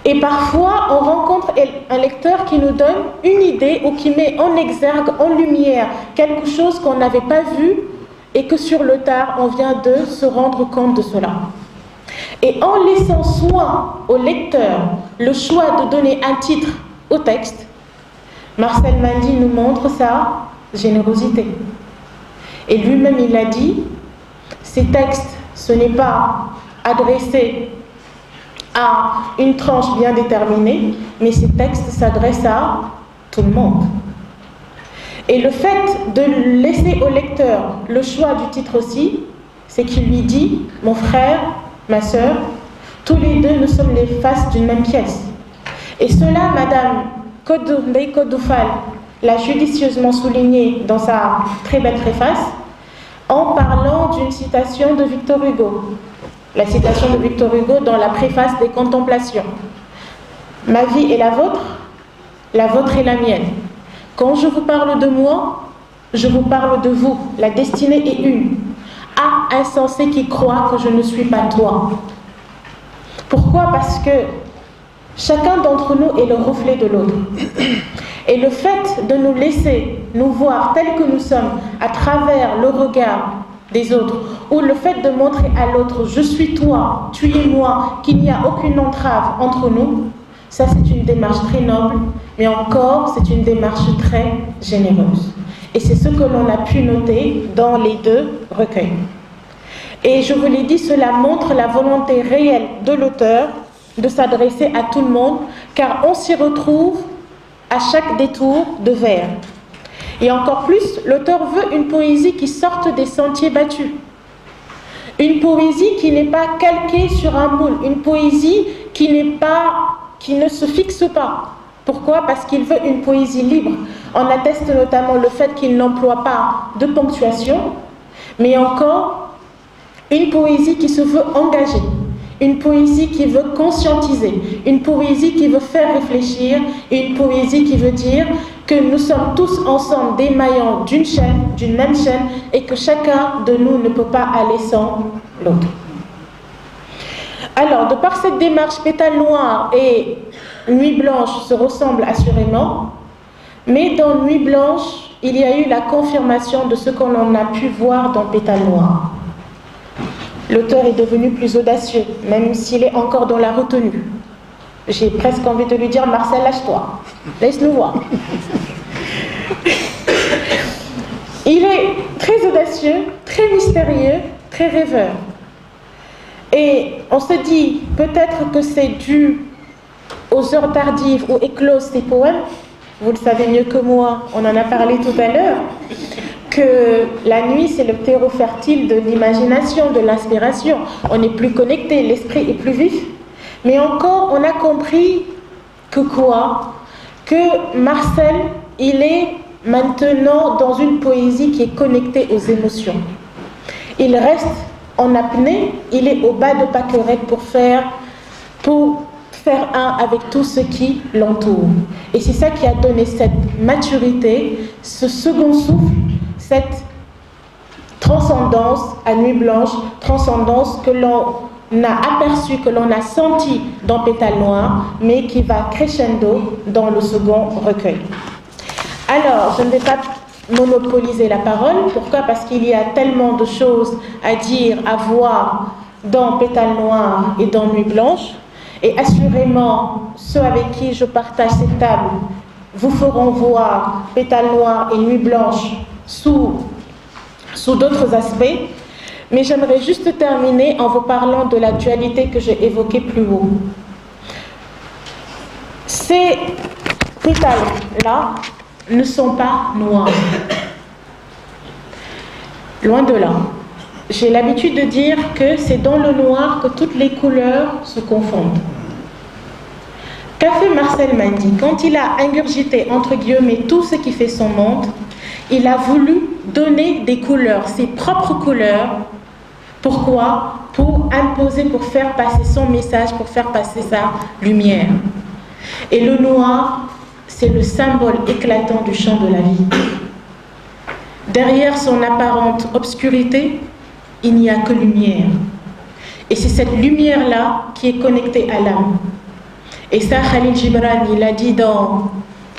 Et parfois, on rencontre un lecteur qui nous donne une idée ou qui met en exergue, en lumière, quelque chose qu'on n'avait pas vu et que sur le tard, on vient de se rendre compte de cela. Et en laissant soit au lecteur le choix de donner un titre au texte, Marcel Mandy nous montre sa générosité. Et lui-même, il a dit, ces textes, ce n'est pas adressé à une tranche bien déterminée, mais ces textes s'adressent à tout le monde. Et le fait de laisser au lecteur le choix du titre aussi, c'est qu'il lui dit, mon frère, ma sœur, tous les deux nous sommes les faces d'une même pièce. Et cela, Madame Kodoufal l'a judicieusement souligné dans sa très belle préface, en parlant d'une citation de Victor Hugo. La citation de Victor Hugo dans la préface des Contemplations. Ma vie est la vôtre est la mienne. Quand je vous parle de moi, je vous parle de vous. La destinée est une. Ah, insensé qui croit que je ne suis pas toi. Pourquoi? Parce que chacun d'entre nous est le reflet de l'autre. Et le fait de nous laisser nous voir tels que nous sommes à travers le regard des autres, ou le fait de montrer à l'autre je suis toi, tu es moi, qu'il n'y a aucune entrave entre nous, ça c'est une démarche très noble, mais encore c'est une démarche très généreuse. Et c'est ce que l'on a pu noter dans les deux recueils. Et je vous l'ai dit, cela montre la volonté réelle de l'auteur de s'adresser à tout le monde, car on s'y retrouve à chaque détour de vers. Et encore plus, l'auteur veut une poésie qui sorte des sentiers battus. Une poésie qui n'est pas calquée sur un moule. Une poésie qui ne se fixe pas. Pourquoi? Parce qu'il veut une poésie libre. On atteste notamment le fait qu'il n'emploie pas de ponctuation, mais encore une poésie qui se veut engagée. Une poésie qui veut conscientiser, une poésie qui veut faire réfléchir, une poésie qui veut dire que nous sommes tous ensemble des maillons d'une chaîne, d'une même chaîne, et que chacun de nous ne peut pas aller sans l'autre. Alors, de par cette démarche, Pétale Noire et Nuit Blanche se ressemblent assurément, mais dans Nuit Blanche, il y a eu la confirmation de ce qu'on en a pu voir dans Pétale Noire. L'auteur est devenu plus audacieux, même s'il est encore dans la retenue. J'ai presque envie de lui dire, Marcel, lâche-toi, laisse-nous voir. Il est très audacieux, très mystérieux, très rêveur. Et on se dit, peut-être que c'est dû aux heures tardives où éclosent ces poèmes. Vous le savez mieux que moi, on en a parlé tout à l'heure, que la nuit, c'est le terreau fertile de l'imagination, de l'inspiration. On est plus connecté, l'esprit est plus vif. Mais encore, on a compris que quoi? Que Marcel, il est maintenant dans une poésie qui est connectée aux émotions. Il reste en apnée, il est au bas de Pâquerette pour faire un avec tout ce qui l'entoure. Et c'est ça qui a donné cette maturité, ce second souffle, cette transcendance à Nuit Blanche, transcendance que l'on a aperçue, que l'on a sentie dans Pétale Noire, mais qui va crescendo dans le second recueil. Alors, je ne vais pas monopoliser la parole. Pourquoi? Parce qu'il y a tellement de choses à dire, à voir dans Pétale Noire et dans Nuit Blanche. Et assurément, ceux avec qui je partage cette table vous feront voir Pétales Noirs et Nuit Blanche sous d'autres aspects. Mais j'aimerais juste terminer en vous parlant de la dualité que j'ai évoquée plus haut. Ces pétales-là ne sont pas noirs. Loin de là. J'ai l'habitude de dire que c'est dans le noir que toutes les couleurs se confondent. Qu'a fait Marcel Mandy? Quand il a ingurgité, entre guillemets, tout ce qui fait son monde, il a voulu donner des couleurs, ses propres couleurs. Pourquoi? Pour imposer, pour faire passer son message, pour faire passer sa lumière. Et le noir, c'est le symbole éclatant du champ de la vie. Derrière son apparente obscurité, il n'y a que lumière. Et c'est cette lumière-là qui est connectée à l'âme. Et ça, Khalil Gibran, il a dit dans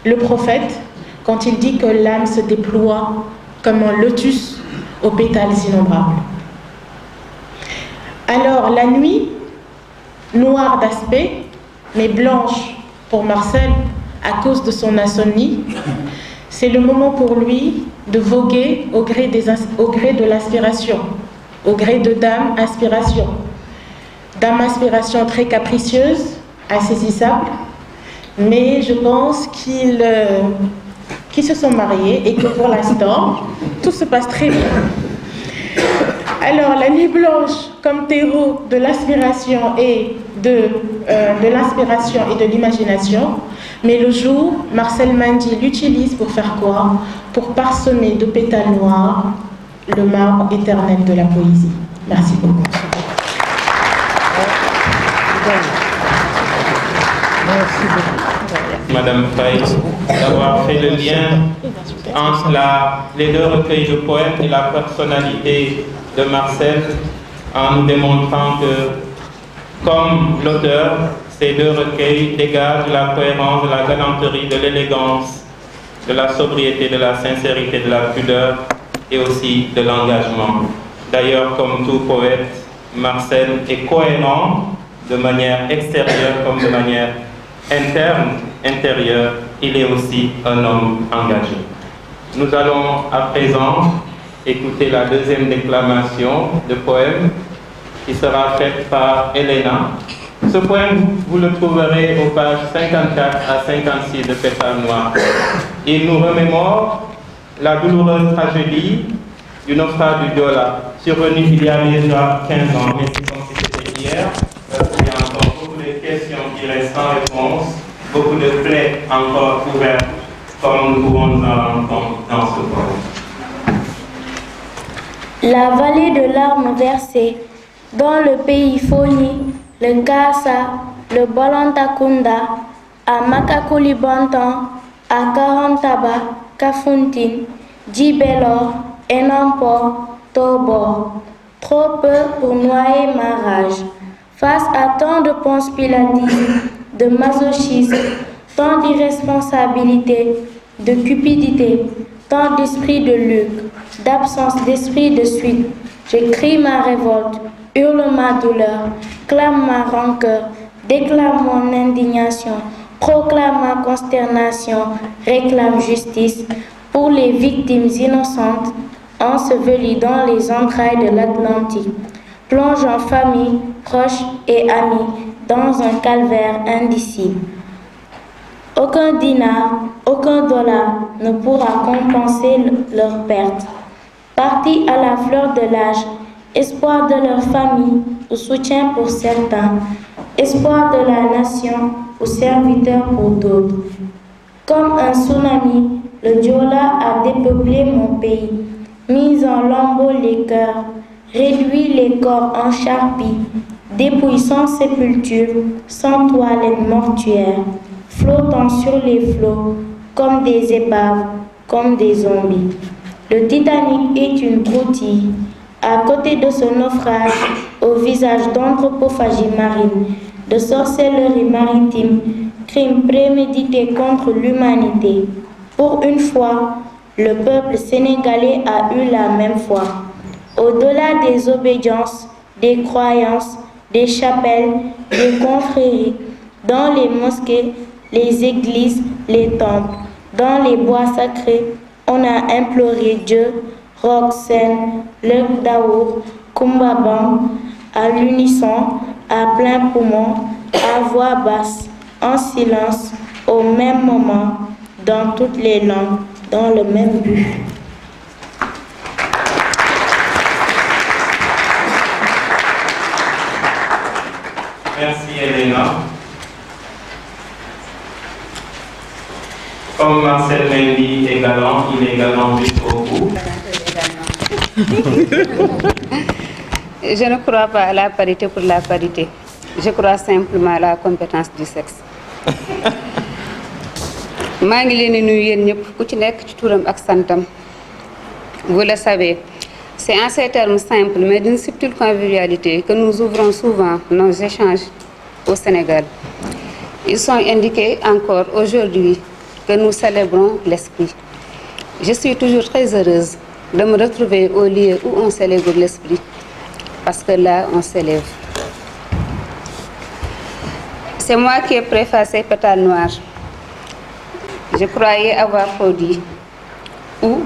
Le Prophète, quand il dit que l'âme se déploie comme un lotus aux pétales innombrables. Alors, la nuit, noire d'aspect, mais blanche pour Marcel à cause de son insomnie, c'est le moment pour lui de voguer au gré de l'inspiration, au gré de Dame Inspiration. Dame Inspiration très capricieuse, insaisissable, mais je pense qu'ils se sont mariés et que pour l'instant, tout se passe très bien. Alors, la nuit blanche comme terreau de l'inspiration et de l'imagination, mais le jour, Marcel Mandy l'utilise pour faire quoi? Pour parsemer de pétales noirs le marbre éternel de la poésie. Merci beaucoup. Madame Faye, d'avoir fait le lien entre les deux recueils de poèmes et la personnalité de Marcel, en nous démontrant que, comme l'auteur, ces deux recueils dégagent la cohérence, de la galanterie, de l'élégance, de la sobriété, de la sincérité, de la pudeur et aussi de l'engagement. D'ailleurs, comme tout poète, Marcel est cohérent de manière extérieure comme de manière intérieure. Il est aussi un homme engagé. Nous allons à présent écouter la deuxième déclamation de poème qui sera faite par Elena. Ce poème, vous le trouverez aux pages 54 à 56 de Pétales Noirs. Il nous remémore la douloureuse tragédie du naufrage du Joola, survenu il y a déjà 15 ans, mais c'est comme si c'était hier, il y a encore beaucoup de questions qui restent sans réponse, beaucoup de plaies encore ouvertes, comme nous pouvons nous en rendre compte dans ce poème. La vallée de larmes versées, dans le pays Foni, le Kassa, le Balantakunda, à Makakulibantan, à Karantaba, Kafountine, Djibelor, Enampo, Tobor. Trop peu pour noyer ma rage. Face à tant de conspiratisme, de masochisme, tant d'irresponsabilité, de cupidité, tant d'esprit de luc, d'absence d'esprit de suite, je crie ma révolte, hurle ma douleur, clame ma rancœur, déclame mon indignation, proclame ma consternation, réclame justice pour les victimes innocentes ensevelies dans les entrailles de l'Atlantique, plonge en famille, proches et amis dans un calvaire indicible. Aucun dinar, aucun dollar ne pourra compenser leur perte. Partis à la fleur de l'âge, espoir de leur famille ou soutien pour certains, espoir de la nation ou serviteur pour d'autres. Comme un tsunami, le Joola a dépeuplé mon pays, mis en lambeaux les cœurs, réduit les corps en charpie, dépouilles sans sépulture, sans toilette mortuaire, flottant sur les flots, comme des épaves, comme des zombies. Le Titanic est une broutille. À côté de ce naufrage, au visage d'anthropophagie marine, de sorcellerie maritime, crime prémédité contre l'humanité. Pour une fois, le peuple sénégalais a eu la même foi. Au-delà des obédiences, des croyances, des chapelles, des confréries, dans les mosquées, les églises, les temples, Dans les bois sacrés, on a imploré Dieu, Rock, Sen, Lek Daour, Kumbabang, à l'unisson, à plein poumon, à voix basse, en silence, au même moment, dans toutes les langues, dans le même but. Merci Elena. Comme Marcel Mendy est galant, il est galant jusqu'au bout. Je ne crois pas à la parité pour la parité. Je crois simplement à la compétence du sexe. Vous le savez, c'est en ces termes simples mais d'une subtile convivialité que nous ouvrons souvent nos échanges au Sénégal. Ils sont indiqués encore aujourd'hui que nous célébrons l'esprit. Je suis toujours très heureuse de me retrouver au lieu où on célèbre l'esprit, parce que là, on s'élève. C'est moi qui ai préfacé Pétale Noire. Je croyais avoir produit ou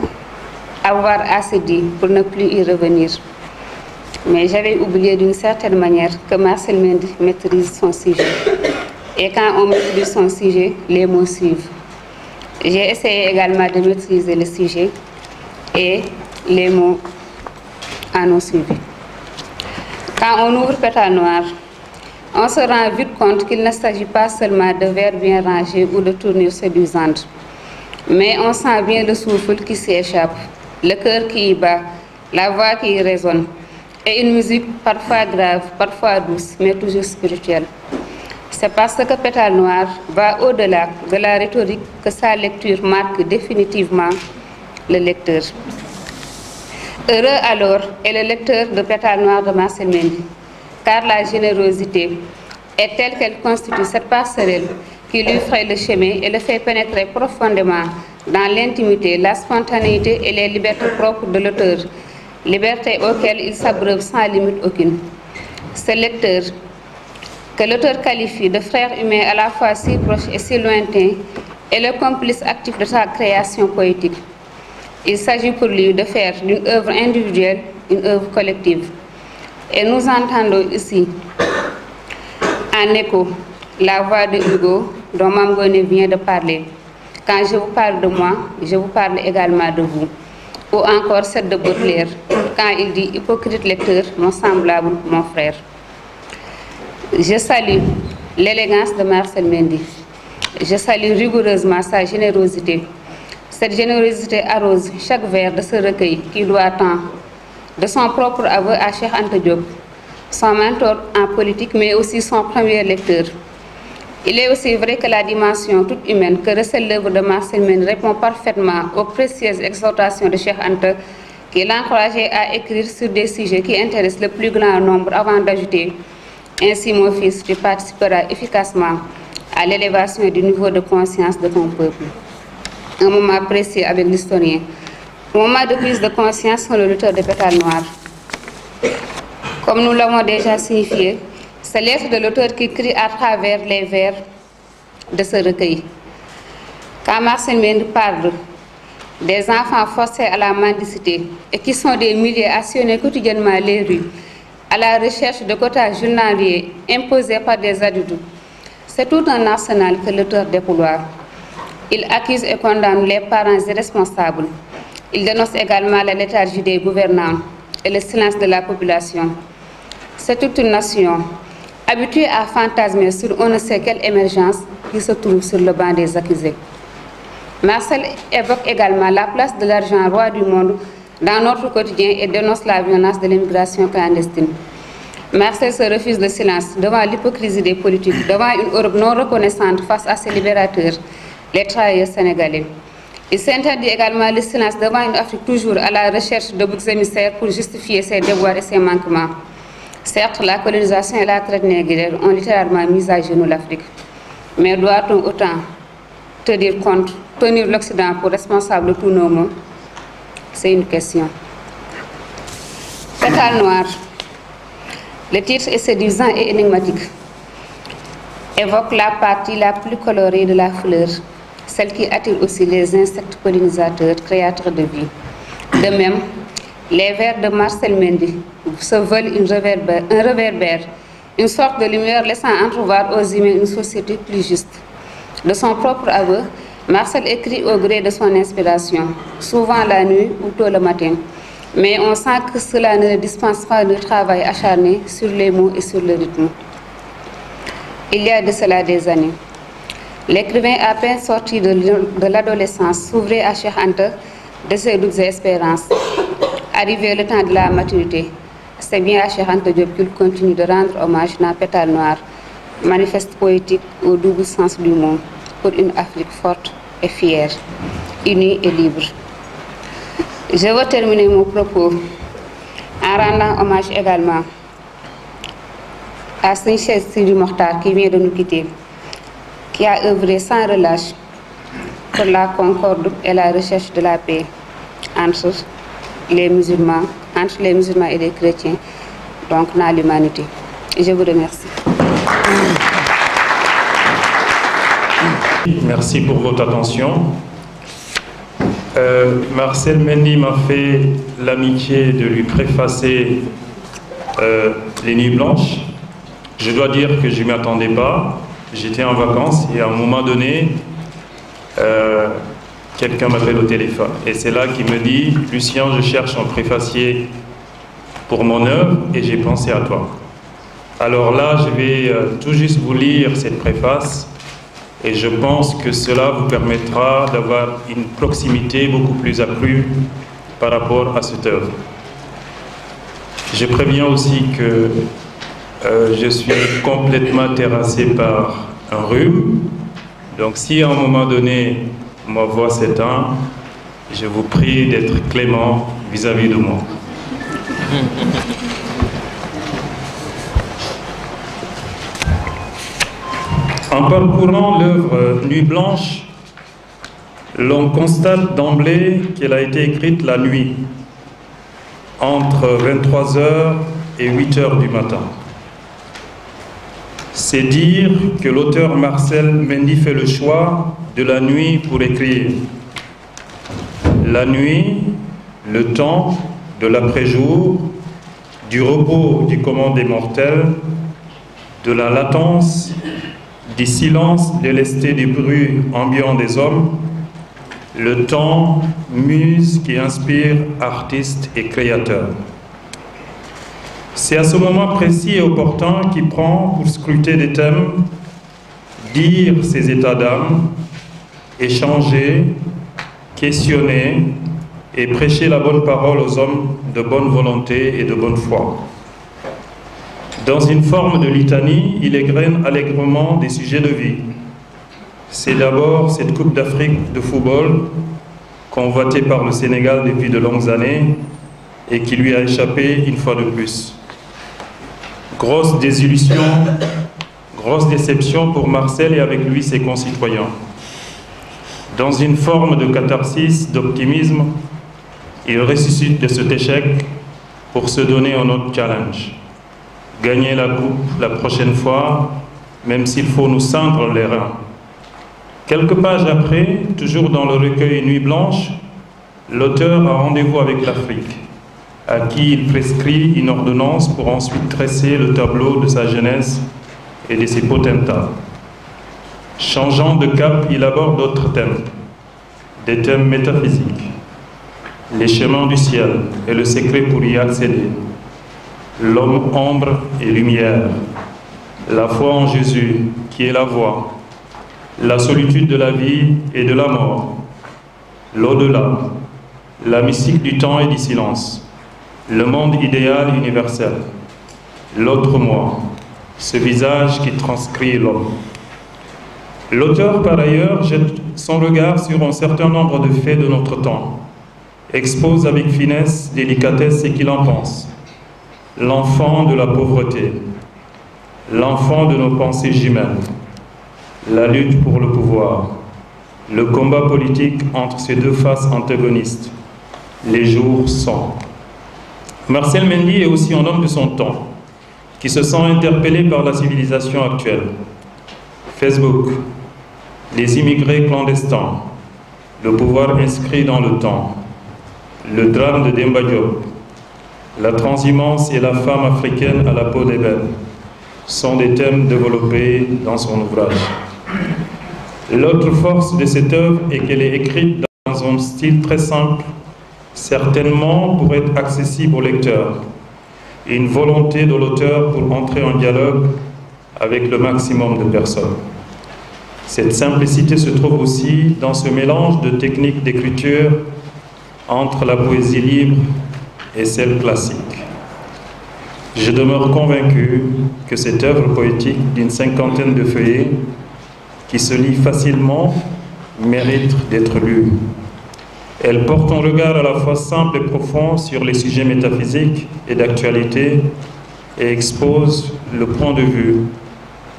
avoir assez dit pour ne plus y revenir. Mais j'avais oublié d'une certaine manière que Marcel Mendy maîtrise son sujet. Et quand on maîtrise son sujet, les mots suivent. J'ai essayé également de maîtriser le sujet et les mots en ont suivi. Quand on ouvre Pétale Noire, on se rend vite compte qu'il ne s'agit pas seulement de vers bien rangés ou de tournures séduisantes, mais on sent bien le souffle qui s'y échappe, le cœur qui y bat, la voix qui y résonne, et une musique parfois grave, parfois douce, mais toujours spirituelle. C'est parce que Pétale Noire va au-delà de la rhétorique que sa lecture marque définitivement le lecteur. Heureux alors est le lecteur de Pétale Noire de Marcel Mendy, car la générosité est telle qu'elle constitue cette passerelle qui lui ferait le chemin et le fait pénétrer profondément dans l'intimité, la spontanéité et les libertés propres de l'auteur, libertés auxquelles il s'abreuve sans limite aucune. Ce lecteur, que l'auteur qualifie de frère humain à la fois si proche et si lointain, est le complice actif de sa création poétique. Il s'agit pour lui de faire d'une œuvre individuelle une œuvre collective. Et nous entendons ici, en écho, la voix de Hugo dont Mamgone vient de parler. Quand je vous parle de moi, je vous parle également de vous. Ou encore celle de Baudelaire, quand il dit « hypocrite lecteur, mon semblable, mon frère ». Je salue l'élégance de Marcel Mendy. Je salue rigoureusement sa générosité. Cette générosité arrose chaque vers de ce recueil qui doit tant de son propre aveu à Cheikh Anta Diop, son mentor en politique, mais aussi son premier lecteur. Il est aussi vrai que la dimension toute humaine que recèle l'œuvre de Marcel Mendy répond parfaitement aux précieuses exhortations de Cheikh Anta, qui l'encourageait à écrire sur des sujets qui intéressent le plus grand nombre avant d'ajouter « Ainsi, mon fils, tu participeras efficacement à l'élévation du niveau de conscience de ton peuple ». Un moment précis avec l'historien. Un moment de prise de conscience sur le l'auteur de Pétale Noire. Comme nous l'avons déjà signifié, c'est l'être de l'auteur qui crie à travers les vers de ce recueil. Quand Marcel Mendy parle des enfants forcés à la mendicité et qui sont des milliers à sillonner quotidiennement les rues, à la recherche de quotas journaliers imposés par des adultes, c'est tout un arsenal que l'auteur déploie. Il accuse et condamne les parents irresponsables. Il dénonce également la léthargie des gouvernants et le silence de la population. C'est toute une nation habituée à fantasmer sur on ne sait quelle émergence qui se trouve sur le banc des accusés. Marcel évoque également la place de l'argent roi du monde dans notre quotidien et dénonce la violence de l'immigration clandestine. Marcel se refuse le silence devant l'hypocrisie des politiques, devant une Europe non reconnaissante face à ses libérateurs, les travailleurs sénégalais. Il s'interdit également le silence devant une Afrique toujours à la recherche de boucs émissaires pour justifier ses devoirs et ses manquements. Certes, la colonisation et la traite négrière ont littéralement mis à genoux l'Afrique. Mais doit-on autant tenir l'Occident pour responsable de tous nos maux? C'est une question. Pétale Noire. Le titre est séduisant et énigmatique. Évoque la partie la plus colorée de la fleur, celle qui attire aussi les insectes pollinisateurs, créateurs de vie. De même, les vers de Marcel Mendy se veulent un réverbère, une sorte de lumière laissant entrevoir aux humains une société plus juste. De son propre aveu, Marcel écrit au gré de son inspiration, souvent la nuit ou tôt le matin. Mais on sent que cela ne dispense pas de travail acharné sur les mots et sur le rythme. Il y a de cela des années. L'écrivain à peine sorti de l'adolescence s'ouvrait à Cheikh Anta de ses doutes et espérances. Arrivé le temps de la maturité, c'est bien à Cheikh Anta Diop qu'il continue de rendre hommage dans Pétale Noire, manifeste poétique au double sens du mot, pour une Afrique forte et fière, unie et libre. Je veux terminer mon propos en rendant hommage également à Saint-Cheikh Sidi Mokhtar qui vient de nous quitter, qui a œuvré sans relâche pour la concorde et la recherche de la paix entre les musulmans et les chrétiens, donc dans l'humanité. Je vous remercie. Merci pour votre attention. Marcel Mendy m'a fait l'amitié de lui préfacer Les Nuits Blanches. Je dois dire que je ne m'y attendais pas. J'étais en vacances et à un moment donné, quelqu'un m'appelle au téléphone. Et c'est là qu'il me dit « Lucien, je cherche un préfacier pour mon œuvre et j'ai pensé à toi. » Alors là, je vais tout juste vous lire cette préface. Et je pense que cela vous permettra d'avoir une proximité beaucoup plus accrue par rapport à cette œuvre. Je préviens aussi que je suis complètement terrassé par un rhume. Donc si à un moment donné, ma voix s'éteint, je vous prie d'être clément vis-à-vis de moi. En parcourant l'œuvre Nuit Blanche, l'on constate d'emblée qu'elle a été écrite la nuit, entre 23h et 8h du matin. C'est dire que l'auteur Marcel Mendy fait le choix de la nuit pour écrire. La nuit, le temps de l'après-jour, du repos du commun des mortels, de la latence, du silence délesté du bruit ambiant des hommes, le temps, muse qui inspire artistes et créateurs. C'est à ce moment précis et opportun qu'il prend pour scruter des thèmes, dire ses états d'âme, échanger, questionner et prêcher la bonne parole aux hommes de bonne volonté et de bonne foi. Dans une forme de litanie, il égrène allègrement des sujets de vie. C'est d'abord cette Coupe d'Afrique de football, convoitée par le Sénégal depuis de longues années et qui lui a échappé une fois de plus. Grosse désillusion, grosse déception pour Marcel et avec lui ses concitoyens. Dans une forme de catharsis, d'optimisme, il ressuscite de cet échec pour se donner un autre challenge. Gagner la coupe la prochaine fois, même s'il faut nous cendre les reins. Quelques pages après, toujours dans le recueil Nuit Blanche, l'auteur a rendez-vous avec l'Afrique, à qui il prescrit une ordonnance pour ensuite tresser le tableau de sa jeunesse et de ses potentats. Changeant de cap, il aborde d'autres thèmes, des thèmes métaphysiques, les chemins du ciel et le secret pour y accéder, l'homme ombre et lumière, la foi en Jésus qui est la voie, la solitude de la vie et de la mort, l'au-delà, la mystique du temps et du silence, le monde idéal universel, l'autre moi, ce visage qui transcrit l'homme. L'auteur, par ailleurs, jette son regard sur un certain nombre de faits de notre temps, expose avec finesse, délicatesse ce qu'il en pense. L'enfant de la pauvreté, l'enfant de nos pensées jumelles, la lutte pour le pouvoir, le combat politique entre ces deux faces antagonistes, les jours sombres. Marcel Mendy est aussi un homme de son temps, qui se sent interpellé par la civilisation actuelle. Facebook, les immigrés clandestins, le pouvoir inscrit dans le temps, le drame de Demba Diop, la transhumance et la femme africaine à la peau d'ébène sont des thèmes développés dans son ouvrage. L'autre force de cette œuvre est qu'elle est écrite dans un style très simple, certainement pour être accessible au lecteur, et une volonté de l'auteur pour entrer en dialogue avec le maximum de personnes. Cette simplicité se trouve aussi dans ce mélange de techniques d'écriture entre la poésie libre et celle classique. Je demeure convaincu que cette œuvre poétique d'une 50aine de feuillets, qui se lit facilement, mérite d'être lue. Elle porte un regard à la fois simple et profond sur les sujets métaphysiques et d'actualité et expose le point de vue,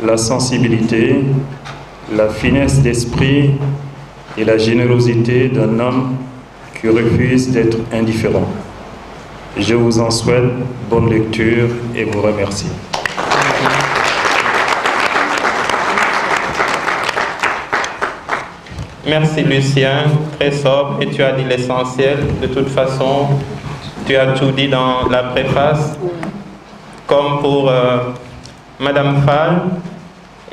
la sensibilité, la finesse d'esprit et la générosité d'un homme qui refuse d'être indifférent. Je vous en souhaite bonne lecture et vous remercie. Merci Lucien, très sobre, et tu as dit l'essentiel. De toute façon, tu as tout dit dans la préface. Comme pour Madame Fall,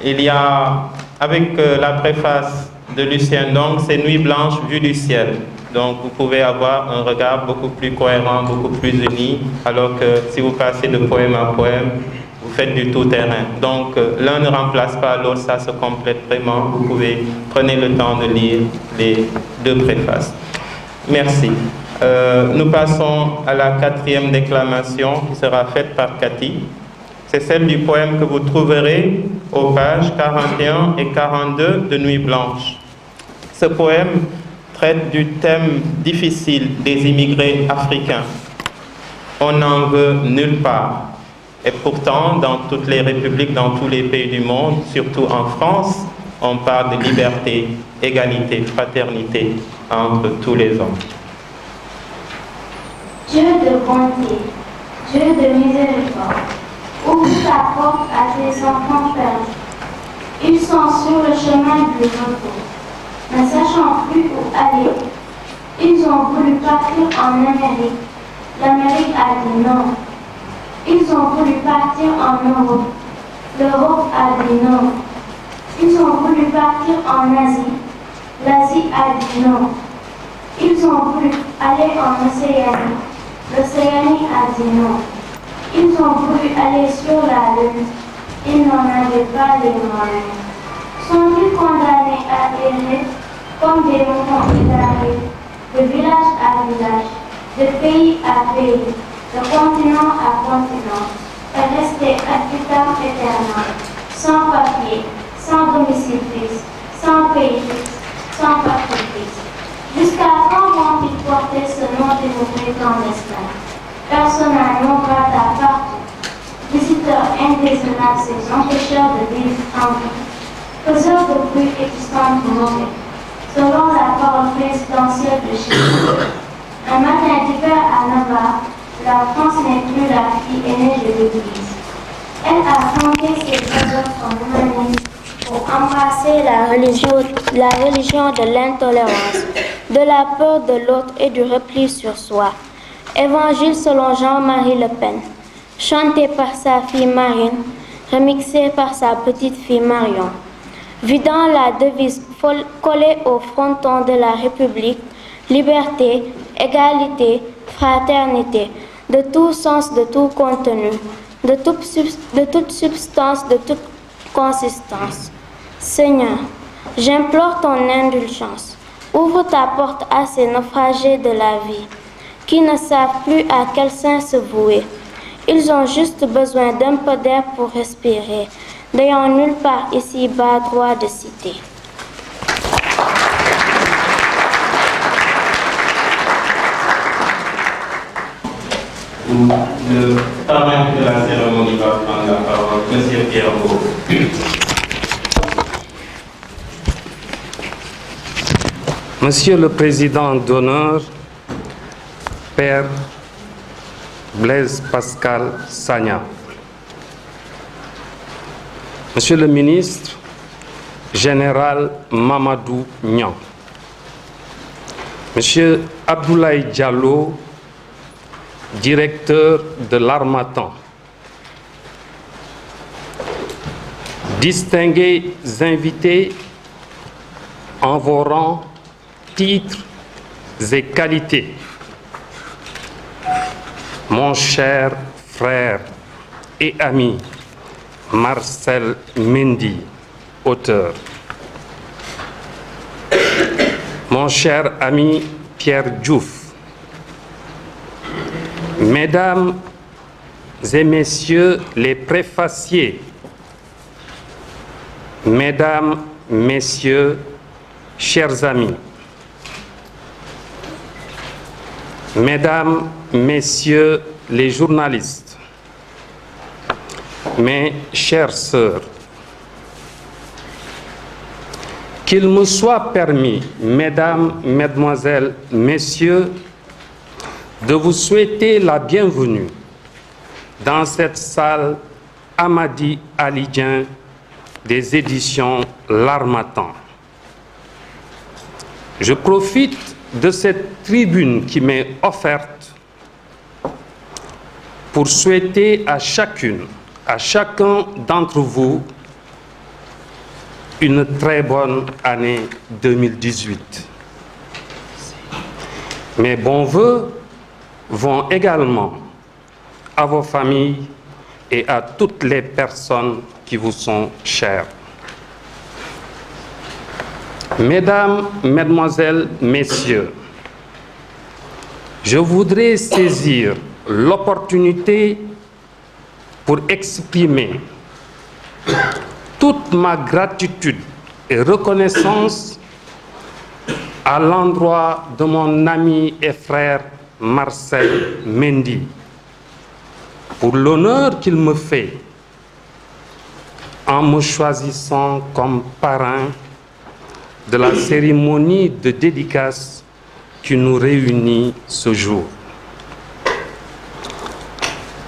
il y a, avec la préface de Lucien, donc, c'est Nuit blanche vue du ciel. Donc vous pouvez avoir un regard beaucoup plus cohérent, beaucoup plus uni, alors que si vous passez de poème à poème, vous faites du tout-terrain. Donc l'un ne remplace pas l'autre, ça se complète vraiment. Vous pouvez, prenez le temps de lire les deux préfaces. Merci. Nous passons à la 4e déclamation qui sera faite par Cathy. C'est celle du poème que vous trouverez aux pages 41 et 42 de Nuit blanche. Ce poème traite du thème difficile des immigrés africains. On n'en veut nulle part. Et pourtant, dans toutes les républiques, dans tous les pays du monde, surtout en France, on parle de liberté, égalité, fraternité entre tous les hommes. Dieu de bonté, Dieu de miséricorde, ouvre ta porte à tes enfants perdus. Ils sont sur le chemin du repos, ne sachant plus où aller. Ils ont voulu partir en Amérique. L'Amérique a dit non. Ils ont voulu partir en Europe. L'Europe a dit non. Ils ont voulu partir en Asie. L'Asie a dit non. Ils ont voulu aller en Océanie. L'Océanie a dit non. Ils ont voulu aller sur la Lune. Ils n'en avaient pas les moyens. Sont-ils condamnés à errer comme des moutons égarés, de village à village, de pays à pays, de continent à continent, et rester ad vitam aeternam, sans papier, sans domicile fixe, sans pays fixe, sans patrie fixe. Jusqu'à quand vont-ils porter ce nom d'immigrés clandestins? Persona non grata partout, visiteurs indésirables, ces empêcheurs de vivre en vie, faiseurs de bruit existants mauvais, selon la parole présidentielle de Chine. Un matin d'hiver à Navarre, la France n'est plus la fille aînée de l'Église. Elle a fondé ses œuvres en humanisme pour embrasser la religion de l'intolérance, de la peur de l'autre et du repli sur soi. Évangile selon Jean-Marie Le Pen, chanté par sa fille Marine, remixé par sa petite-fille Marion. Vidant la devise collée au fronton de la République, liberté, égalité, fraternité, de tout sens, de tout contenu, de toute substance, de toute consistance. Seigneur, j'implore ton indulgence. Ouvre ta porte à ces naufragés de la vie, qui ne savent plus à quel sein se vouer. Ils ont juste besoin d'un peu d'air pour respirer, n'ayant nulle part ici-bas droit de citer. Le parrain de la cérémonie va prendre la parole, M. Pierre Beau. Monsieur le Président d'honneur, Père Blaise Pascal Sagna, Monsieur le Ministre Général Mamadou Niang. Monsieur Abdoulaye Diallo, directeur de l'Harmattan. Distingués invités en vos rangs, titres et qualités. Mon cher frère et ami Marcel Mendy, auteur. Mon cher ami Pierre Diouf. Mesdames et messieurs les préfaciers, mesdames, messieurs, chers amis, mesdames, messieurs les journalistes, mes chères sœurs, qu'il me soit permis, mesdames, mesdemoiselles, messieurs, de vous souhaiter la bienvenue dans cette salle Amadi Alidien des éditions L'Harmattan. Je profite de cette tribune qui m'est offerte pour souhaiter à chacune, à chacun d'entre vous une très bonne année 2018. Mes bons vœux vont également à vos familles et à toutes les personnes qui vous sont chères. Mesdames, Mesdemoiselles, Messieurs, je voudrais saisir l'opportunité pour exprimer toute ma gratitude et reconnaissance à l'endroit de mon ami et frère Marcel Mendy pour l'honneur qu'il me fait en me choisissant comme parrain de la cérémonie de dédicace qui nous réunit ce jour.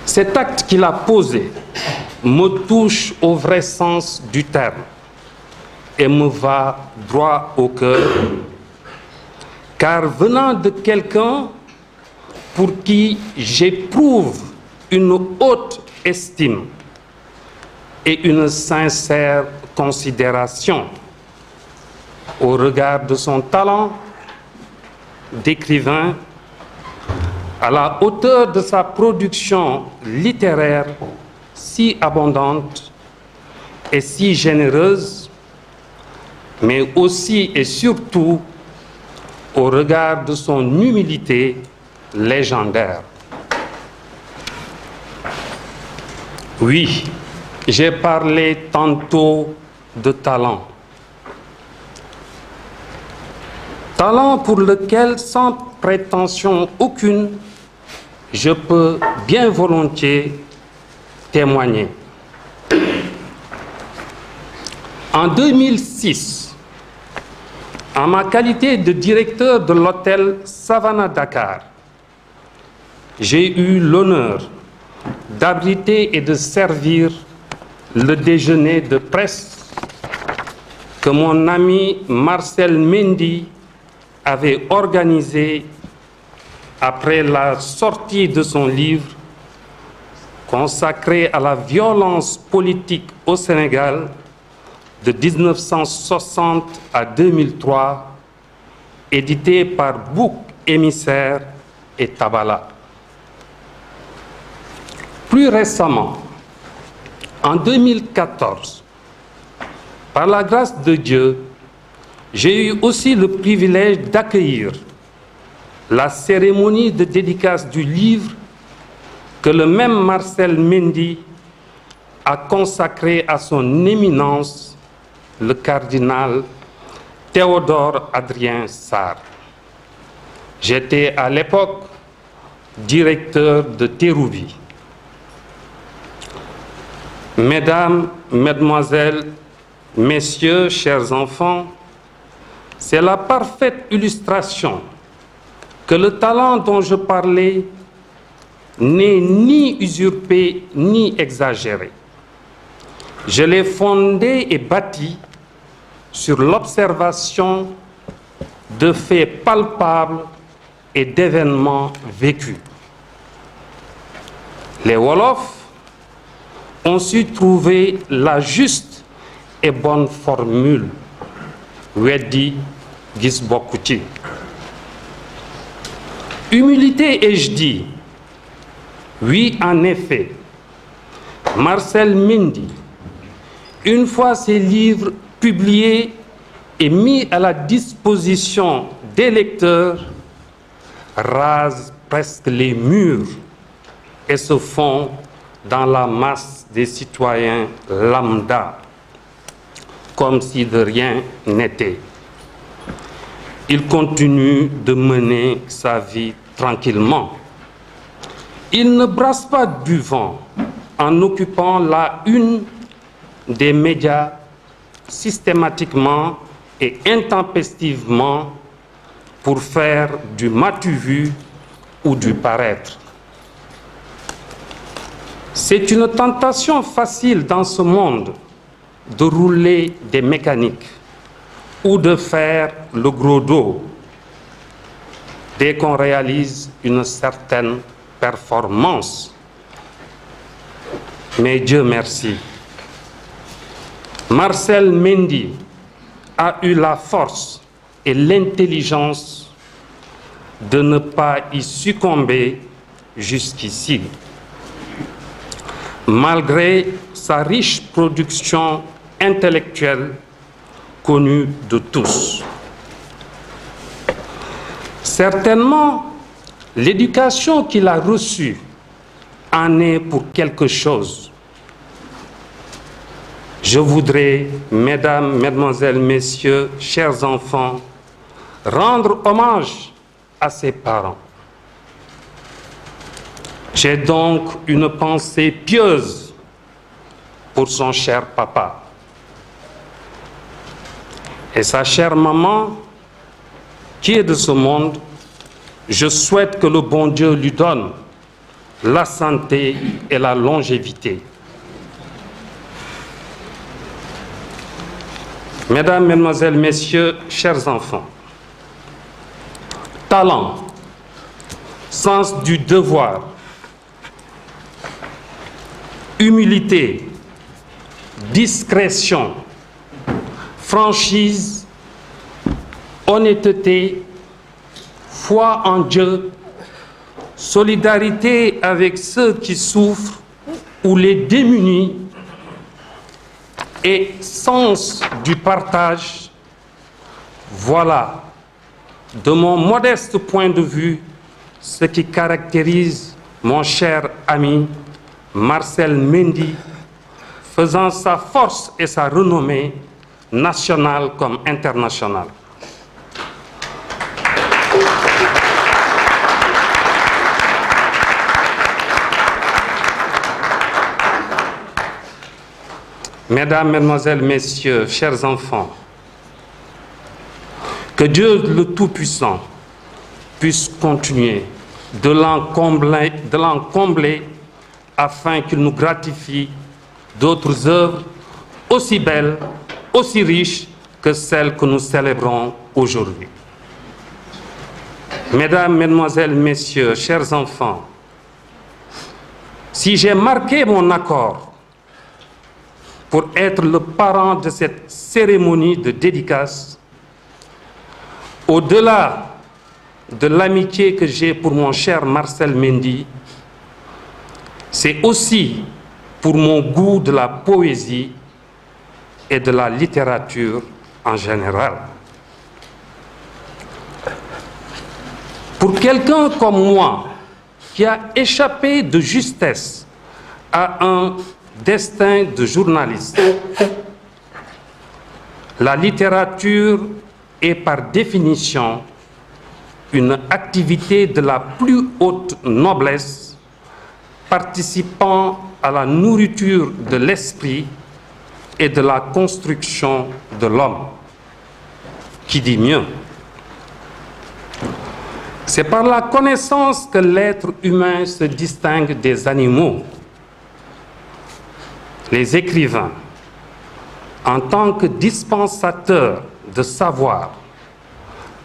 Cet acte qu'il a posé me touche au vrai sens du terme et me va droit au cœur, car venant de quelqu'un pour qui j'éprouve une haute estime et une sincère considération au regard de son talent d'écrivain, à la hauteur de sa production littéraire si abondante et si généreuse, mais aussi et surtout au regard de son humilité légendaire. Oui, j'ai parlé tantôt de talent. Talent pour lequel, sans prétention aucune, je peux bien volontiers témoigner. En 2006, en ma qualité de directeur de l'hôtel Savannah Dakar, j'ai eu l'honneur d'abriter et de servir le déjeuner de presse que mon ami Marcel Mendy avait organisé après la sortie de son livre consacré à la violence politique au Sénégal de 1960 à 2003, édité par Bouc Émissaire et Tabala. Plus récemment, en 2014, par la grâce de Dieu, j'ai eu aussi le privilège d'accueillir la cérémonie de dédicace du livre que le même Marcel Mendy a consacré à son éminence, le cardinal Théodore Adrien Sarr. J'étais à l'époque directeur de Terroubi. Mesdames, Mesdemoiselles, Messieurs, chers enfants, c'est la parfaite illustration que le talent dont je parlais n'est ni usurpé ni exagéré. Je l'ai fondé et bâti sur l'observation de faits palpables et d'événements vécus. Les Wolofs ont su trouver la juste et bonne formule. Weddi gis bokku ci. Humilité ai-je dit? Oui, en effet. Marcel Mendy, une fois ses livres publiés et mis à la disposition des lecteurs, rase presque les murs et se fond dans la masse des citoyens lambda, comme si de rien n'était. Il continue de mener sa vie tranquillement. Il ne brasse pas du vent en occupant la une des médias systématiquement et intempestivement pour faire du m'as-tu-vu ou du paraître. C'est une tentation facile dans ce monde de rouler des mécaniques ou de faire le gros dos dès qu'on réalise une certaine performance. Mais Dieu merci, Marcel Mendy a eu la force et l'intelligence de ne pas y succomber jusqu'ici. Malgré sa riche production intellectuelle connue de tous. Certainement, l'éducation qu'il a reçue en est pour quelque chose. Je voudrais, mesdames, mesdemoiselles, messieurs, chers enfants, rendre hommage à ses parents. J'ai donc une pensée pieuse pour son cher papa. Et sa chère maman, qui est de ce monde, je souhaite que le bon Dieu lui donne la santé et la longévité. Mesdames, Mesdemoiselles, Messieurs, chers enfants, talent, sens du devoir, humilité, discrétion, franchise, honnêteté, foi en Dieu, solidarité avec ceux qui souffrent ou les démunis et sens du partage, voilà, de mon modeste point de vue, ce qui caractérise mon cher ami Marcel Mendy, faisant sa force et sa renommée nationale comme internationale. Mesdames, Mesdemoiselles, Messieurs, chers enfants, que Dieu le Tout-Puissant puisse continuer de l'en combler afin qu'il nous gratifie d'autres œuvres aussi belles, aussi riches que celles que nous célébrons aujourd'hui. Mesdames, Mesdemoiselles, Messieurs, chers enfants, si j'ai marqué mon accord pour être le parent de cette cérémonie de dédicace, au-delà de l'amitié que j'ai pour mon cher Marcel Mendy, c'est aussi pour mon goût de la poésie et de la littérature en général. Pour quelqu'un comme moi, qui a échappé de justesse à un destin de journaliste, la littérature est par définition une activité de la plus haute noblesse, participant à la nourriture de l'esprit et de la construction de l'homme. Qui dit mieux? C'est par la connaissance que l'être humain se distingue des animaux. Les écrivains, en tant que dispensateur de savoir,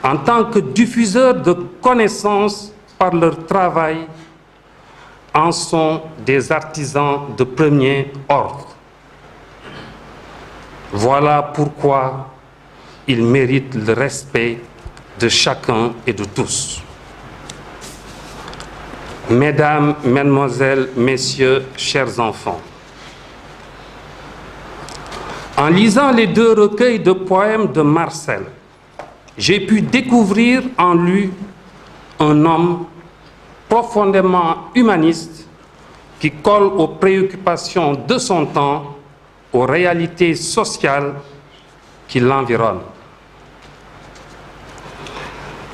en tant que diffuseur de connaissances par leur travail, en sont des artisans de premier ordre. Voilà pourquoi ils méritent le respect de chacun et de tous. Mesdames, Mesdemoiselles, Messieurs, chers enfants, en lisant les 2 recueils de poèmes de Marcel, j'ai pu découvrir en lui un homme profondément humaniste qui colle aux préoccupations de son temps, aux réalités sociales qui l'environnent.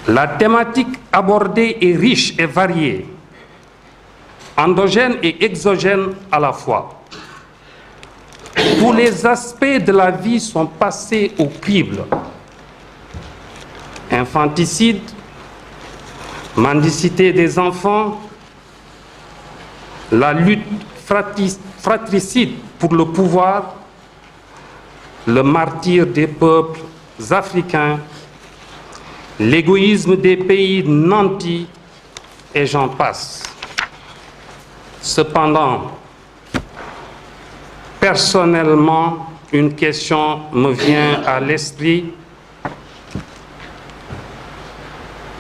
La thématique abordée est riche et variée, endogène et exogène à la fois. Tous les aspects de la vie sont passés au crible. Infanticide, mendicité des enfants, la lutte fratricide pour le pouvoir, le martyre des peuples africains, l'égoïsme des pays nantis, et j'en passe. Cependant, personnellement, une question me vient à l'esprit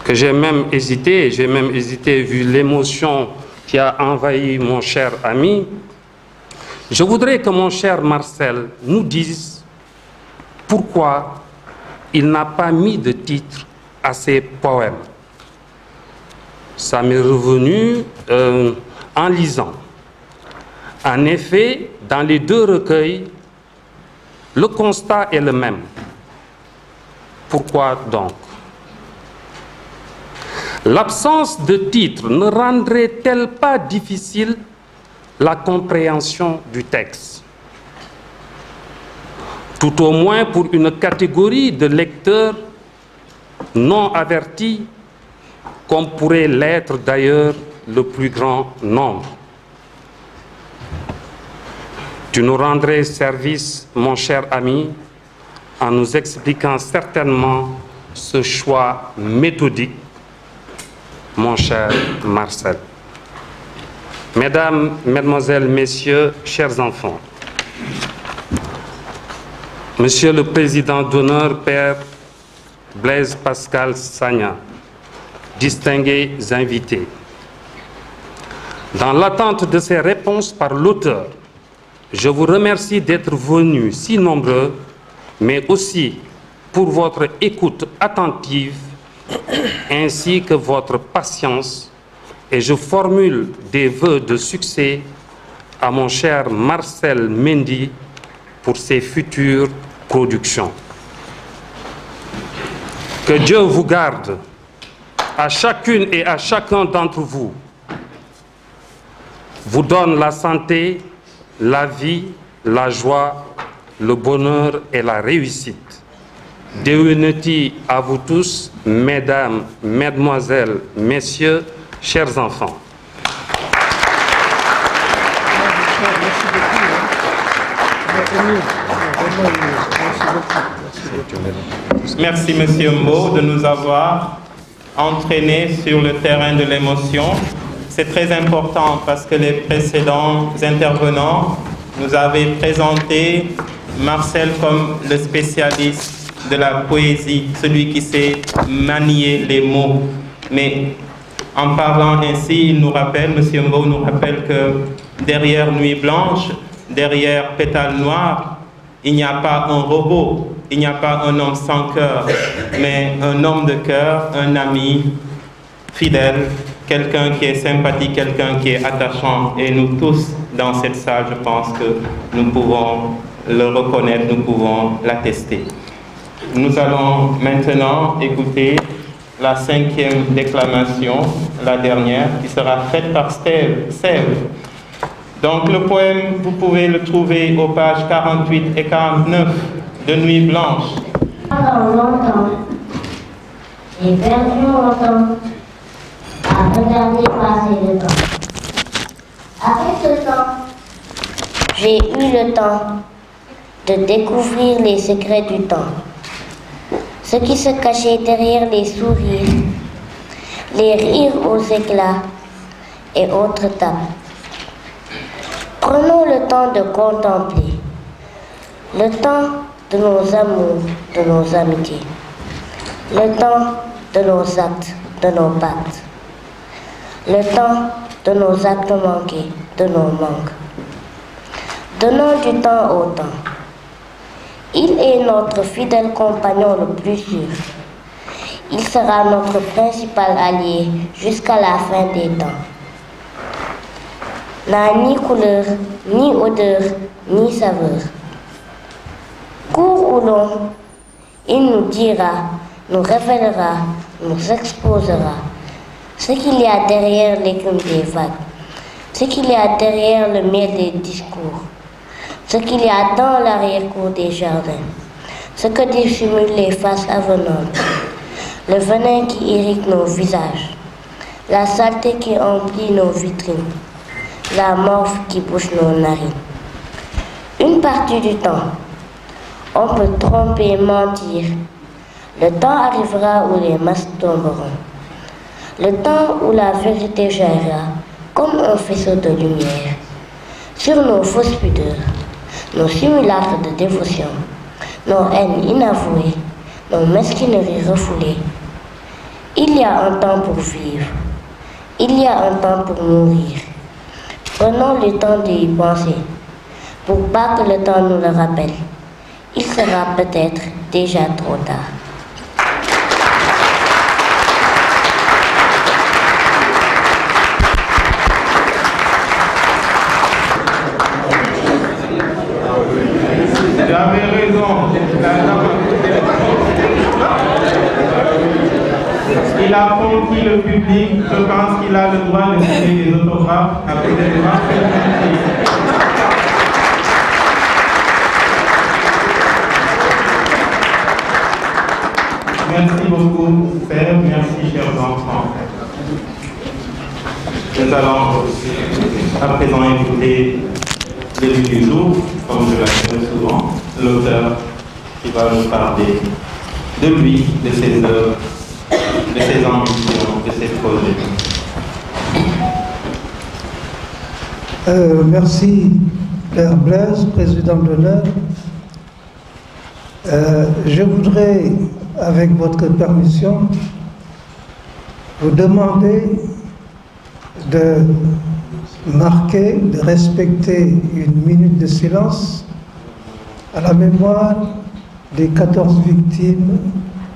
que j'ai même hésité vu l'émotion qui a envahi mon cher ami. Je voudrais que mon cher Marcel nous dise pourquoi il n'a pas mis de titre à ses poèmes. Ça m'est revenu en lisant. En effet, dans les 2 recueils, le constat est le même. Pourquoi donc? L'absence de titre ne rendrait-elle pas difficile la compréhension du texte? Tout au moins pour une catégorie de lecteurs non avertis, comme pourrait l'être d'ailleurs le plus grand nombre. Tu nous rendrais service, mon cher ami, en nous expliquant certainement ce choix méthodique, mon cher Marcel. Mesdames, Mesdemoiselles, Messieurs, chers enfants, Monsieur le Président d'honneur, Père Blaise Pascal Sagna, distingués invités, dans l'attente de ces réponses par l'auteur, je vous remercie d'être venus si nombreux, mais aussi pour votre écoute attentive ainsi que votre patience, et je formule des vœux de succès à mon cher Marcel Mendy pour ses futures productions. Que Dieu vous garde, à chacune et à chacun d'entre vous, vous donne la santé, la vie, la joie, le bonheur et la réussite. Déwénati à vous tous, mesdames, mesdemoiselles, messieurs, chers enfants. Merci, Monsieur Mbo, de nous avoir entraînés sur le terrain de l'émotion. C'est très important parce que les précédents intervenants nous avaient présenté Marcel comme le spécialiste de la poésie, celui qui sait manier les mots. Mais en parlant ainsi, il nous rappelle, Monsieur Mbo nous rappelle que derrière Nuit Blanche, derrière Pétale Noire, il n'y a pas un robot, il n'y a pas un homme sans cœur, mais un homme de cœur, un ami fidèle, quelqu'un qui est sympathique, quelqu'un qui est attachant. Et nous tous, dans cette salle, je pense que nous pouvons le reconnaître, nous pouvons l'attester. Nous allons maintenant écouter la 5e déclamation, la dernière, qui sera faite par Sèvres. Donc le poème, vous pouvez le trouver aux pages 48 et 49 de Nuit Blanche. Pendant longtemps, j'ai perdu mon temps à regarder passer le temps. Avec ce temps, j'ai eu le temps de découvrir les secrets du temps, ce qui se cachait derrière les sourires, les rires aux éclats et autres tapes. Prenons le temps de contempler, le temps de nos amours, de nos amitiés, le temps de nos actes, de nos pactes, le temps de nos actes manqués, de nos manques. Donnons du temps au temps. Il est notre fidèle compagnon le plus sûr. Il sera notre principal allié jusqu'à la fin des temps. N'a ni couleur, ni odeur, ni saveur. Court ou long, il nous dira, nous révélera, nous exposera ce qu'il y a derrière l'écume des vagues, ce qu'il y a derrière le miel des discours, ce qu'il y a dans l'arrière-cour des jardins, ce que dissimulent les faces avenantes, le venin qui irrite nos visages, la saleté qui emplit nos vitrines, la morve qui bouche nos narines. Une partie du temps, on peut tromper et mentir. Le temps arrivera où les masques tomberont. Le temps où la vérité jaillira comme un faisceau de lumière sur nos fausses pudeurs, nos simulacres de dévotion, nos haines inavouées, nos mesquineries refoulées. Il y a un temps pour vivre, il y a un temps pour mourir. Prenons le temps d'y penser, pour pas que le temps nous le rappelle. Il sera peut-être déjà trop tard. J'avais raison. Il a conquis le public. Je pense qu'il a le droit de signer des autographes après des Merci beaucoup, Père. Merci, chers enfants. Nous allons à présent écouter l'élu du jour, comme je l'appelle souvent, l'auteur qui va nous parler de lui, de ses œuvres, de ses ambitions, de ses projets. Merci, Père Blaise, président d'honneur. Je voudrais, avec votre permission, vous demander de marquer, de respecter une minute de silence à la mémoire des 14 victimes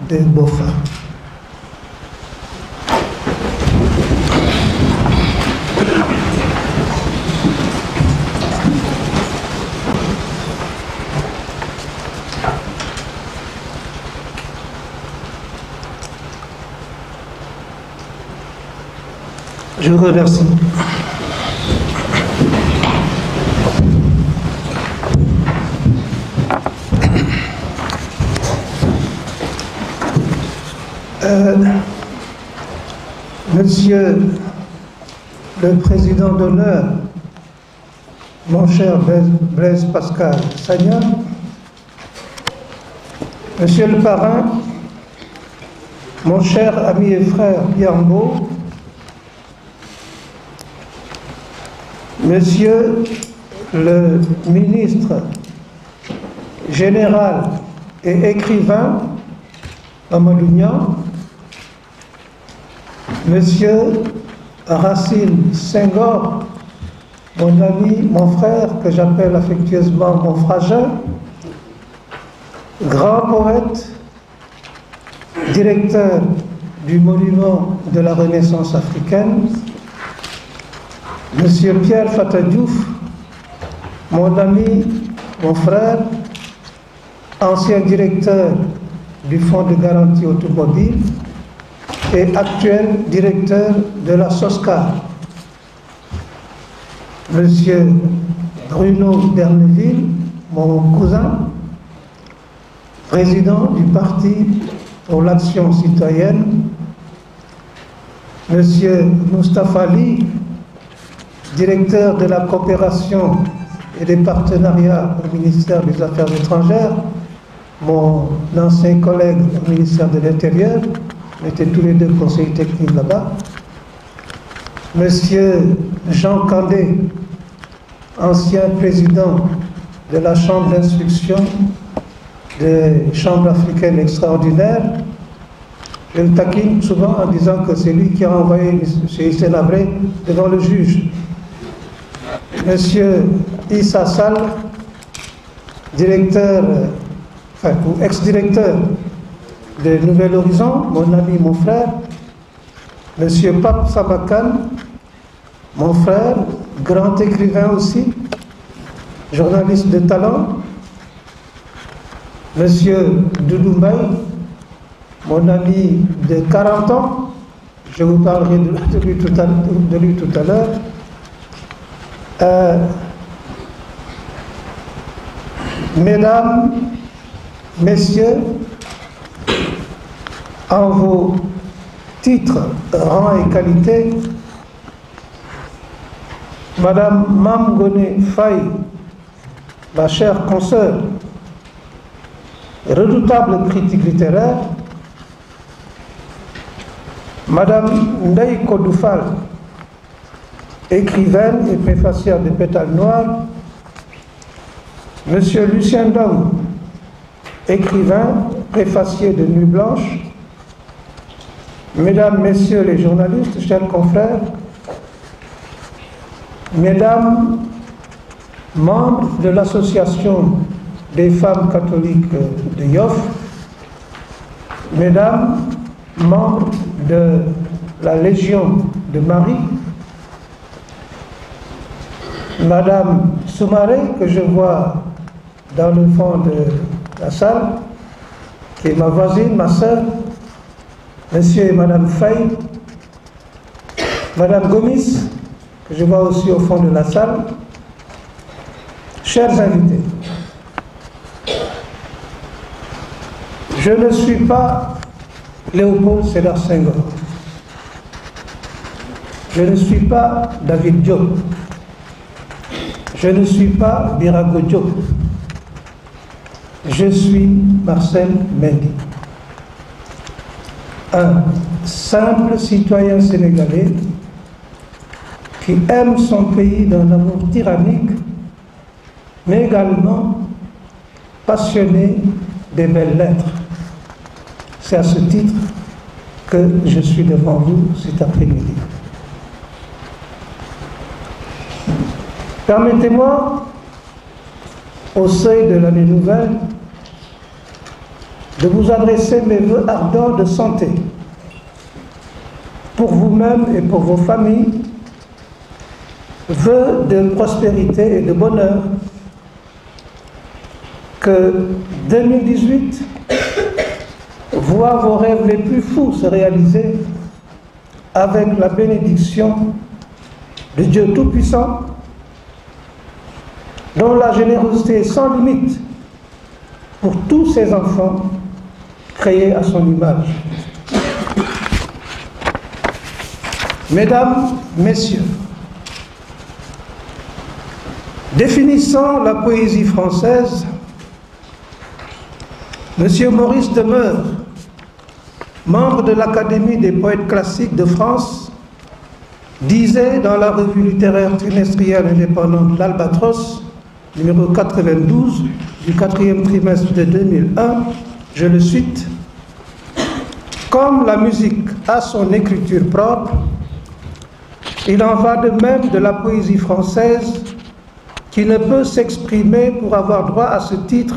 de Boffa. Je vous remercie. Monsieur le Président d'honneur, mon cher Blaise Pascal Sagna, Monsieur le Parrain, mon cher ami et frère Pierre Mbeau, Monsieur le ministre général et écrivain Amadou Niang, Monsieur Racine Senghor, mon ami, mon frère, que j'appelle affectueusement mon frangin, grand poète, directeur du monument de la Renaissance africaine, Monsieur Pierre Fatta Diouf, mon ami, mon frère, ancien directeur du Fonds de garantie automobile et actuel directeur de la SOSCAR, Monsieur Bruno D'Erneville, mon cousin, président du Parti pour l'Action citoyenne, Monsieur Moustapha Ali, directeur de la coopération et des partenariats au ministère des Affaires étrangères, mon ancien collègue au ministère de l'Intérieur, on était tous les deux conseillers techniques là-bas, Monsieur Jean Candé, ancien président de la Chambre d'instruction des Chambres africaines extraordinaires. Je le taquine souvent en disant que c'est lui qui a envoyé M. Issa Labré devant le juge. Monsieur Issa Sall, directeur, ou ex-directeur de Nouvel Horizon, mon ami, mon frère. Monsieur Pape Samakan, mon frère, grand écrivain aussi, journaliste de talent. Monsieur Doudou Mbaye, mon ami de 40 ans, je vous parlerai de lui tout à l'heure. Mesdames, Messieurs, en vos titres, rangs et qualités, Madame Mamgone Faye, ma chère consoeur, redoutable critique littéraire, Madame Ndeye Kodoufal, écrivaine et préfacière de Pétales Noirs, Monsieur Lucien Dong, écrivain, préfacier de Nuit Blanche, Mesdames, Messieurs les journalistes, chers confrères, Mesdames, membres de l'Association des femmes catholiques de Yoff, Mesdames, membres de la Légion de Marie, Madame Soumaré, que je vois dans le fond de la salle, qui est ma voisine, ma sœur, Monsieur et Madame Faye, Madame Gomis, que je vois aussi au fond de la salle, chers invités, je ne suis pas Léopold Sédar Senghor, je ne suis pas David Diop, je ne suis pas Birago Diop, je suis Marcel Mendy, un simple citoyen sénégalais qui aime son pays d'un amour tyrannique, mais également passionné des belles lettres. C'est à ce titre que je suis devant vous cet après-midi. Permettez-moi, au seuil de l'année nouvelle, de vous adresser mes vœux ardents de santé pour vous-même et pour vos familles, vœux de prospérité et de bonheur, que 2018 voit vos rêves les plus fous se réaliser avec la bénédiction de Dieu Tout-Puissant, dont la générosité est sans limite pour tous ses enfants créés à son image. Mesdames, Messieurs, définissant la poésie française, Monsieur Maurice Demeure, membre de l'Académie des poètes classiques de France, disait dans la revue littéraire trimestrielle indépendante L'Albatros, numéro 92, du 4e trimestre de 2001, je le cite, « Comme la musique a son écriture propre, il en va de même de la poésie française qui ne peut s'exprimer pour avoir droit à ce titre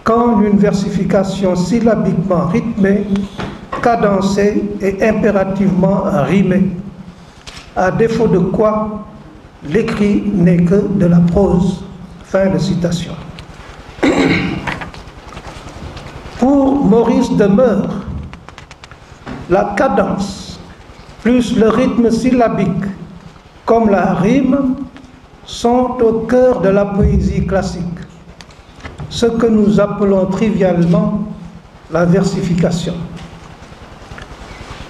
qu'en une versification syllabiquement rythmée, cadencée et impérativement rimée, à défaut de quoi l'écrit n'est que de la prose. » Fin de citation. Pour Maurice Demeure, la cadence plus le rythme syllabique comme la rime sont au cœur de la poésie classique, ce que nous appelons trivialement la versification.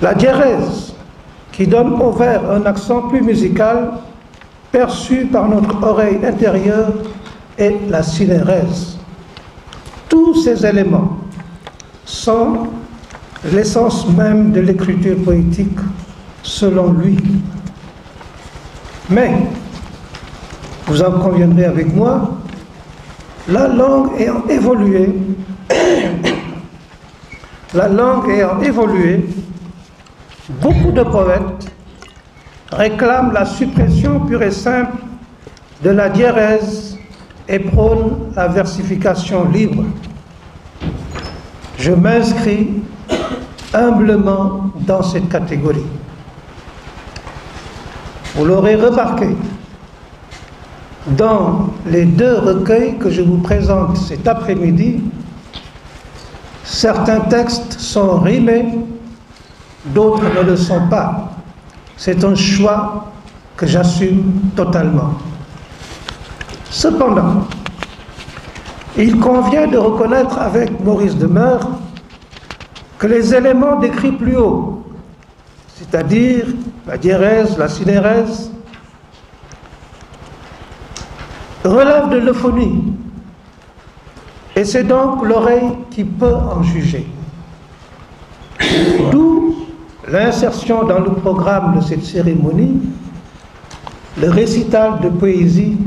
La diérèse, qui donne au vers un accent plus musical, perçue par notre oreille intérieure est la synérèse. Tous ces éléments sont l'essence même de l'écriture poétique, selon lui. Mais, vous en conviendrez avec moi, la langue ayant évolué, beaucoup de poètes réclament la suppression pure et simple de la diérèse et prônent la versification libre. Je m'inscris humblement dans cette catégorie. Vous l'aurez remarqué, dans les deux recueils que je vous présente cet après-midi, certains textes sont rimés, d'autres ne le sont pas. C'est un choix que j'assume totalement. Cependant, il convient de reconnaître avec Maurice Demeure que les éléments décrits plus haut, c'est-à-dire la diérèse, la synérèse, relèvent de l'euphonie, et c'est donc l'oreille qui peut en juger. D'où l'insertion dans le programme de cette cérémonie, le récital de poésie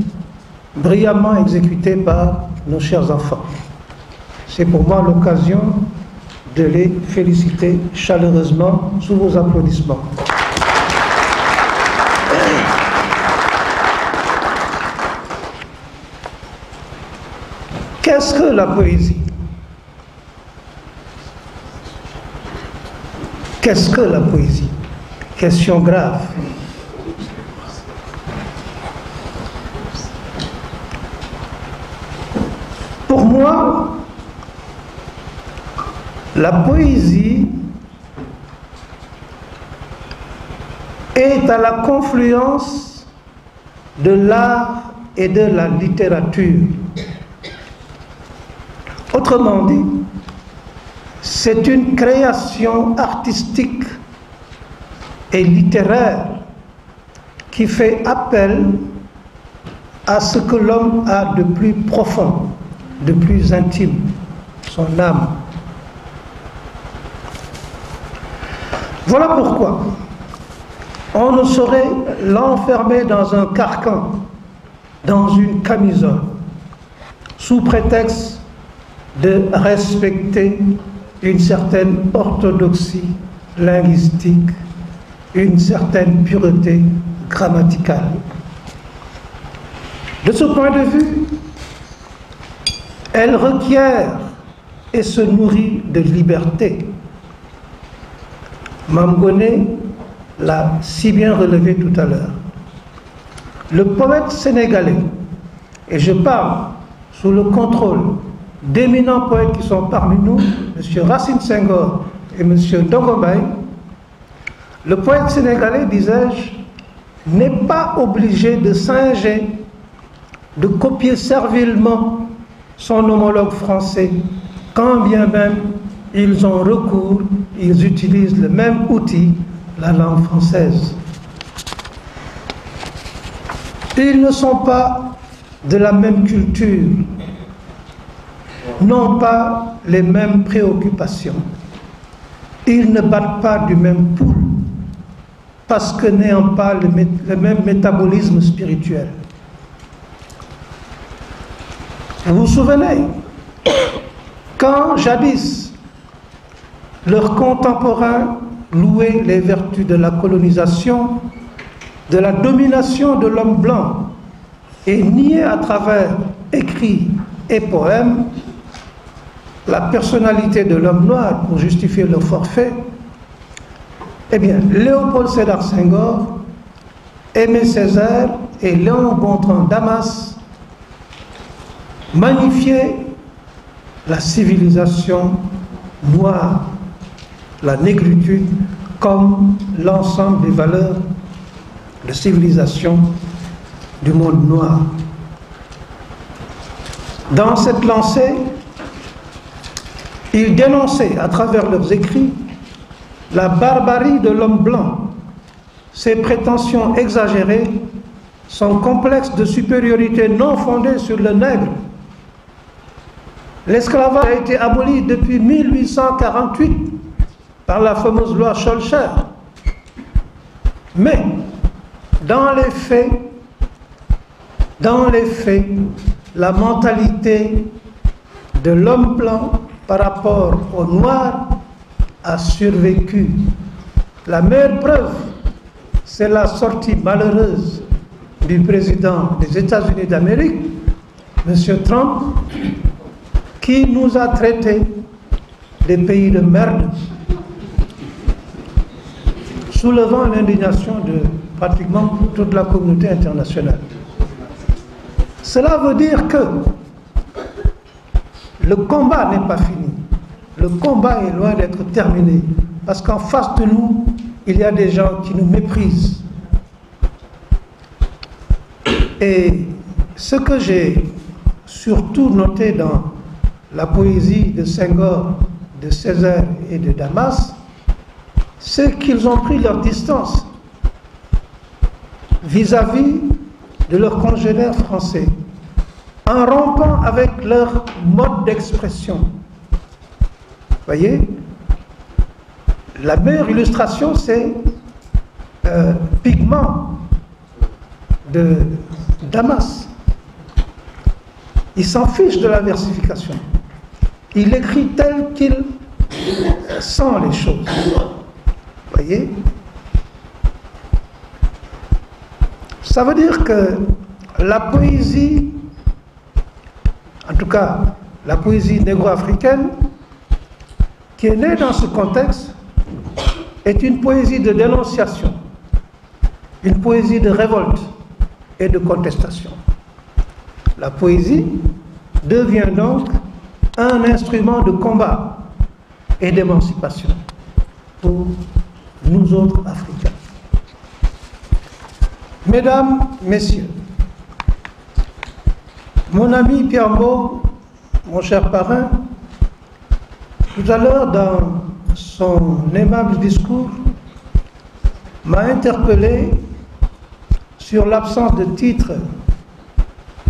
brillamment exécuté par nos chers enfants. C'est pour moi l'occasion de les féliciter chaleureusement sous vos applaudissements. Qu'est-ce que la poésie? Qu'est-ce que la poésie? Question grave. Pour moi, la poésie est à la confluence de l'art et de la littérature. Autrement dit, c'est une création artistique et littéraire qui fait appel à ce que l'homme a de plus profond, de plus intime, son âme. Voilà pourquoi on ne saurait l'enfermer dans un carcan, dans une camisole, sous prétexte de respecter une certaine orthodoxie linguistique, une certaine pureté grammaticale. De ce point de vue, elle requiert et se nourrit de liberté. Mamgoné l'a si bien relevé tout à l'heure. Le poète sénégalais, et je parle sous le contrôle d'éminents poètes qui sont parmi nous, M. Racine Senghor et M. Dongombaï, le poète sénégalais, disais-je, n'est pas obligé de singer, de copier servilement son homologue français, quand bien même ils ont recours, ils utilisent le même outil, la langue française. Ils ne sont pas de la même culture, n'ont pas les mêmes préoccupations. Ils ne battent pas du même pouls, parce que n'ayant pas le même métabolisme spirituel. Vous vous souvenez, quand jadis leurs contemporains louaient les vertus de la colonisation, de la domination de l'homme blanc, et niaient à travers écrits et poèmes la personnalité de l'homme noir pour justifier leur forfait, eh bien, Léopold Sédar Senghor, Aimé Césaire et Léon Gontran Damas magnifiaient la civilisation noire, la négritude, comme l'ensemble des valeurs de civilisation du monde noir. Dans cette lancée, ils dénonçaient à travers leurs écrits la barbarie de l'homme blanc, ses prétentions exagérées, son complexe de supériorité non fondé sur le nègre. L'esclavage a été aboli depuis 1848 par la fameuse loi Schœlcher. Mais, dans les faits, la mentalité de l'homme blanc par rapport au noir a survécu. La meilleure preuve, c'est la sortie malheureuse du président des États-Unis d'Amérique, M. Trump, qui nous a traités des pays de merde, soulevant l'indignation de pratiquement toute la communauté internationale. Cela veut dire que le combat n'est pas fini. Le combat est loin d'être terminé, parce qu'en face de nous, il y a des gens qui nous méprisent. Et ce que j'ai surtout noté dans la poésie de Senghor, de Césaire et de Damas, c'est qu'ils ont pris leur distance vis-à-vis de leurs congénères français, en rompant avec leur mode d'expression. Vous voyez, la meilleure illustration, c'est Pigment de Damas. Il s'en fiche de la versification. Il écrit tel qu'il sent les choses. Vous voyez? Ça veut dire que la poésie, en tout cas la poésie négro-africaine, qui est née dans ce contexte, est une poésie de dénonciation, une poésie de révolte et de contestation. La poésie devient donc un instrument de combat et d'émancipation pour nous autres Africains. Mesdames, Messieurs, mon ami Pierre Mbow, mon cher parrain, tout à l'heure dans son aimable discours, m'a interpellé sur l'absence de titre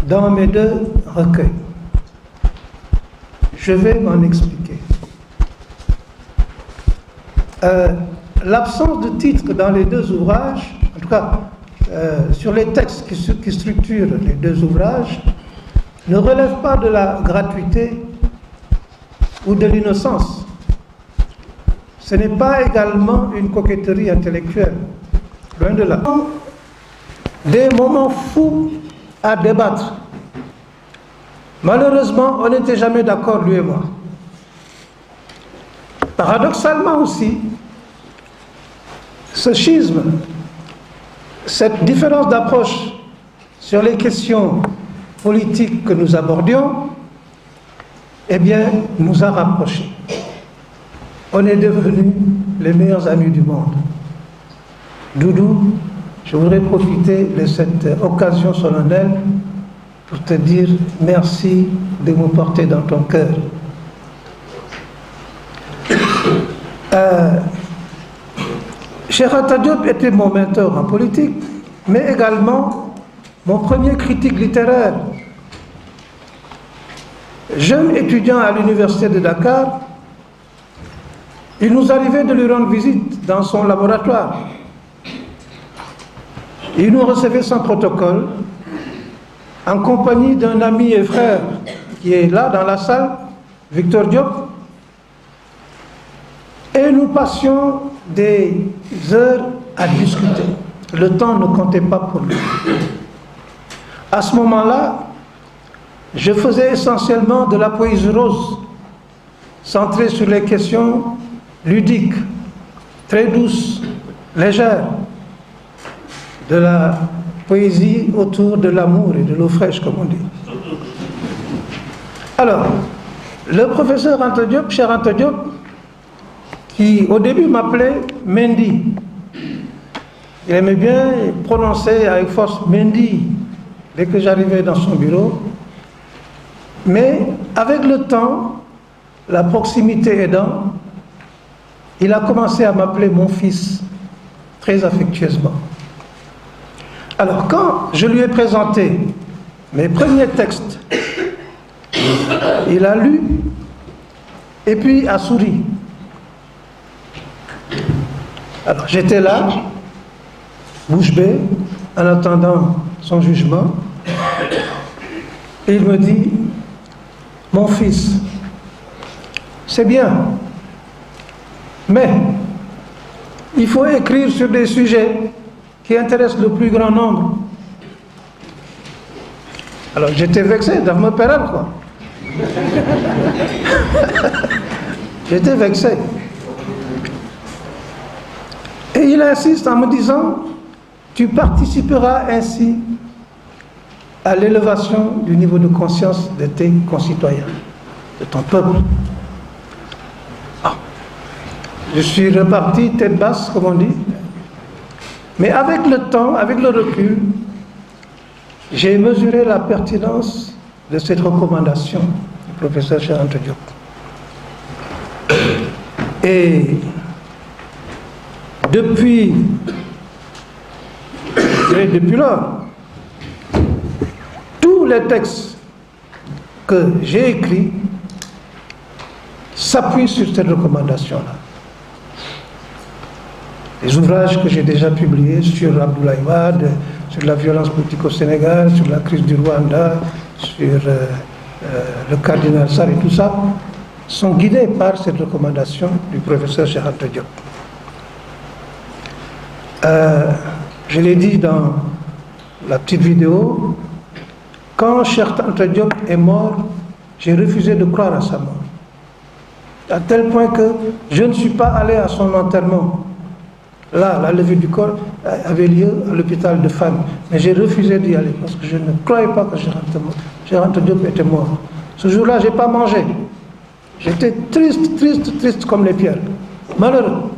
dans mes deux recueils. Je vais m'en expliquer. L'absence de titre dans les deux ouvrages, en tout cas sur les textes qui structurent les deux ouvrages, ne relève pas de la gratuité ou de l'innocence. Ce n'est pas également une coquetterie intellectuelle, loin de là. Des moments fous à débattre. Malheureusement, on n'était jamais d'accord, lui et moi. Paradoxalement aussi, ce schisme, cette différence d'approche sur les questions politiques que nous abordions, eh bien, nous a rapprochés. On est devenus les meilleurs amis du monde. Doudou, je voudrais profiter de cette occasion solennelle pour te dire merci de me porter dans ton cœur. Cheikh Anta Diop était mon mentor en politique, mais également mon premier critique littéraire. Jeune étudiant à l'université de Dakar, il nous arrivait de lui rendre visite dans son laboratoire. Il nous recevait sans protocole, en compagnie d'un ami et frère qui est là dans la salle, Victor Diop, et nous passions des heures à discuter. Le temps ne comptait pas pour lui. À ce moment-là, je faisais essentiellement de la poésie rose, centrée sur les questions ludiques, très douces, légères, de la poésie autour de l'amour et de l'eau fraîche, comme on dit. Alors, le professeur Anta Diop, cher Anta Diop, qui au début m'appelait Mendy, il aimait bien prononcer avec force Mendy dès que j'arrivais dans son bureau, mais avec le temps, la proximité aidant, il a commencé à m'appeler mon fils, très affectueusement. Alors, quand je lui ai présenté mes premiers textes, il a lu et puis a souri. Alors, j'étais là, bouche bée, en attendant son jugement, et il me dit, mon fils, c'est bien, mais il faut écrire sur des sujets qui intéressent le plus grand nombre. Alors j'étais vexé d'Ahmed Peral, quoi. J'étais vexé. Et il insiste en me disant, tu participeras ainsi à l'élévation du niveau de conscience de tes concitoyens, de ton peuple. Je suis reparti tête basse, comme on dit. Mais avec le temps, avec le recul, j'ai mesuré la pertinence de cette recommandation du professeur Cheikh Anta Diop. Et depuis lors, tous les textes que j'ai écrits s'appuient sur cette recommandation-là. Les ouvrages que j'ai déjà publiés sur Abdoulaye Wade, sur la violence politique au Sénégal, sur la crise du Rwanda, sur le cardinal Sarr et tout ça, sont guidés par cette recommandation du professeur Cheikh Anta Diop. Je l'ai dit dans la petite vidéo, quand Cheikh Anta Diop est mort, j'ai refusé de croire à sa mort. À tel point que je ne suis pas allé à son enterrement. Là, la levée du corps avait lieu à l'hôpital de Fann. Mais j'ai refusé d'y aller parce que je ne croyais pas que Cheikh Anta Diop était mort. Ce jour-là, je n'ai pas mangé. J'étais triste comme les pierres. Malheureux.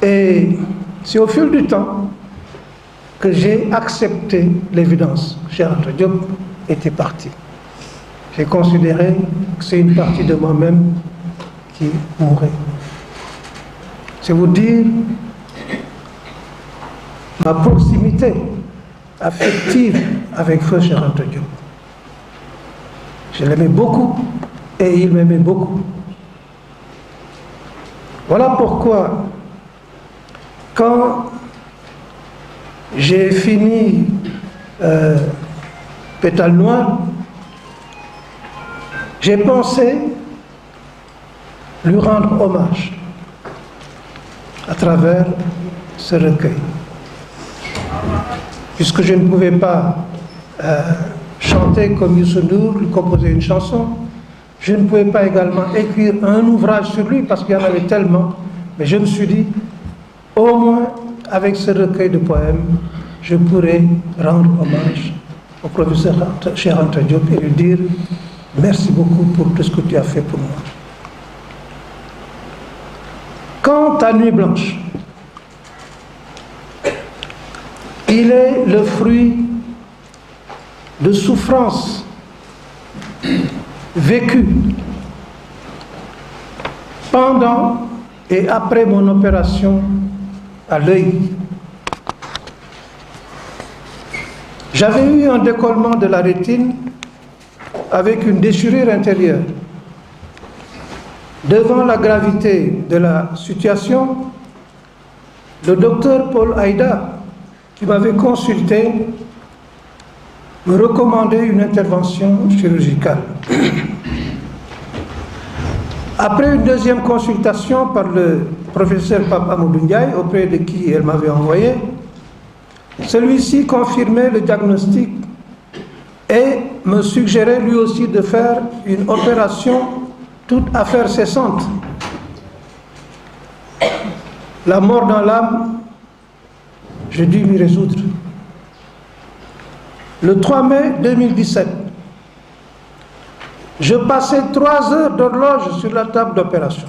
Et c'est au fil du temps que j'ai accepté l'évidence. Cheikh Anta Diop était parti. J'ai considéré que c'est une partie de moi-même qui mourrait. C'est vous dire ma proximité affective avec feu Cheikh Anta Diop. Je l'aimais beaucoup et il m'aimait beaucoup. Voilà pourquoi, quand j'ai fini Pétale Noire, j'ai pensé lui rendre hommage à travers ce recueil. Puisque je ne pouvais pas chanter comme Youssou N'Dour, lui composer une chanson, je ne pouvais pas également écrire un ouvrage sur lui parce qu'il y en avait tellement, mais je me suis dit, au moins avec ce recueil de poèmes, je pourrais rendre hommage au professeur Cheikh Anta Diop et lui dire merci beaucoup pour tout ce que tu as fait pour moi. Quant à Nuit Blanche, il est le fruit de souffrances vécues pendant et après mon opération à l'œil. J'avais eu un décollement de la rétine avec une déchirure intérieure. Devant la gravité de la situation, le docteur Paul Aïda, qui m'avait consulté, me recommandait une intervention chirurgicale. Après une deuxième consultation par le professeur Pape Amadou Ndiaye, auprès de qui elle m'avait envoyé, celui-ci confirmait le diagnostic et me suggérait lui aussi de faire une opération toute affaire cessante. La mort dans l'âme, je dû m'y résoudre. Le 3 mai 2017, je passais 3 heures d'horloge sur la table d'opération.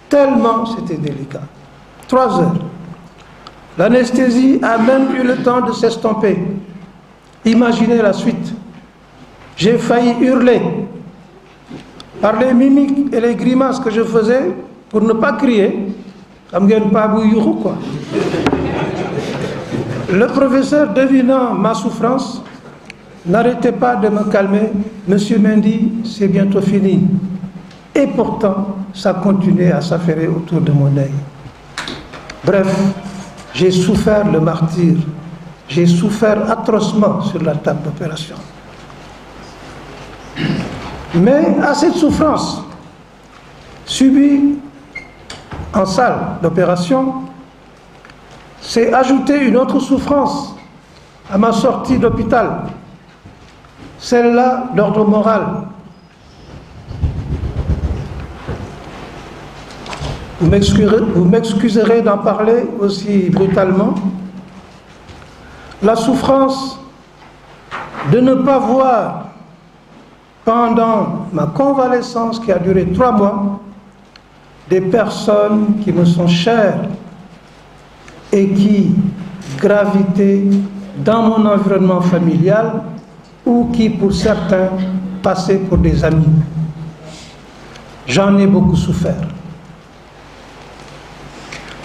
Tellement c'était délicat. 3 heures. L'anesthésie a même eu le temps de s'estomper. Imaginez la suite. J'ai failli hurler par les mimiques et les grimaces que je faisais pour ne pas crier. Quoi. Le professeur, devinant ma souffrance, n'arrêtait pas de me calmer. Monsieur Mendy, c'est bientôt fini. Et pourtant, ça continuait à s'affairer autour de mon œil. Bref, j'ai souffert le martyre. J'ai souffert atrocement sur la table d'opération. Mais à cette souffrance subie en salle d'opération, s'est ajoutée une autre souffrance à ma sortie d'hôpital, celle-là d'ordre moral. Vous m'excuserez d'en parler aussi brutalement. La souffrance de ne pas voir pendant ma convalescence qui a duré 3 mois des personnes qui me sont chères et qui gravitaient dans mon environnement familial ou qui, pour certains, passaient pour des amis. J'en ai beaucoup souffert.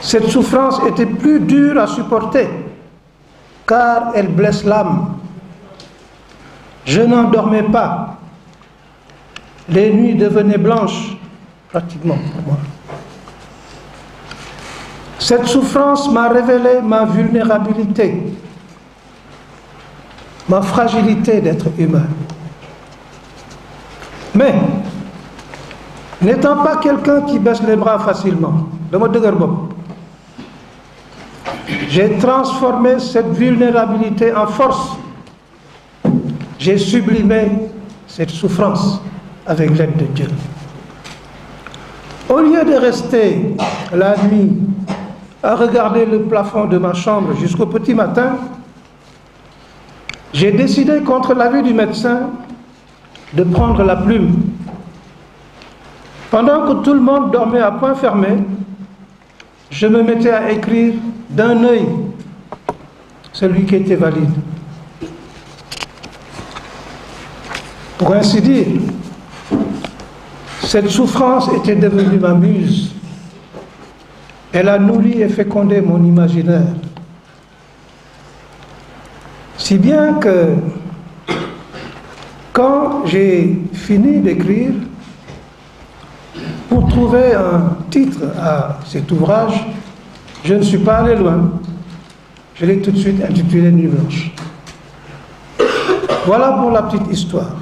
Cette souffrance était plus dure à supporter car elle blesse l'âme. Je n'en dormais pas. Les nuits devenaient blanches, pratiquement pour moi. Cette souffrance m'a révélé ma vulnérabilité, ma fragilité d'être humain. Mais, n'étant pas quelqu'un qui baisse les bras facilement, j'ai transformé cette vulnérabilité en force. J'ai sublimé cette souffrance avec l'aide de Dieu. Au lieu de rester la nuit à regarder le plafond de ma chambre jusqu'au petit matin, j'ai décidé, contre l'avis du médecin, de prendre la plume. Pendant que tout le monde dormait à point fermé, je me mettais à écrire d'un œil, celui qui était valide. Pour ainsi dire, cette souffrance était devenue ma muse. Elle a nourri et fécondé mon imaginaire. Si bien que, quand j'ai fini d'écrire, pour trouver un titre à cet ouvrage, je ne suis pas allé loin. Je l'ai tout de suite intitulé Nuit blanche. Voilà pour la petite histoire.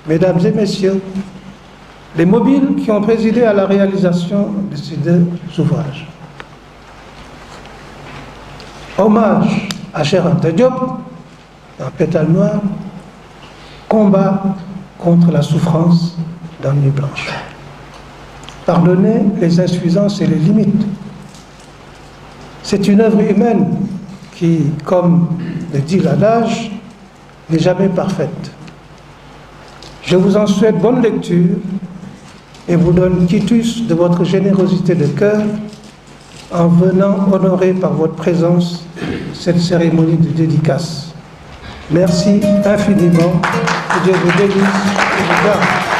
Mesdames et messieurs, les mobiles qui ont présidé à la réalisation de ces 2 ouvrages. Hommage à Cheikh Anta Diop, dans Pétale Noire, combat contre la souffrance dans Nuit blanche. Pardonnez les insuffisances et les limites. C'est une œuvre humaine qui, comme le dit l'adage, n'est jamais parfaite. Je vous en souhaite bonne lecture et vous donne quitus de votre générosité de cœur en venant honorer par votre présence cette cérémonie de dédicace. Merci infiniment. Que Dieu vous bénisse et vous garde.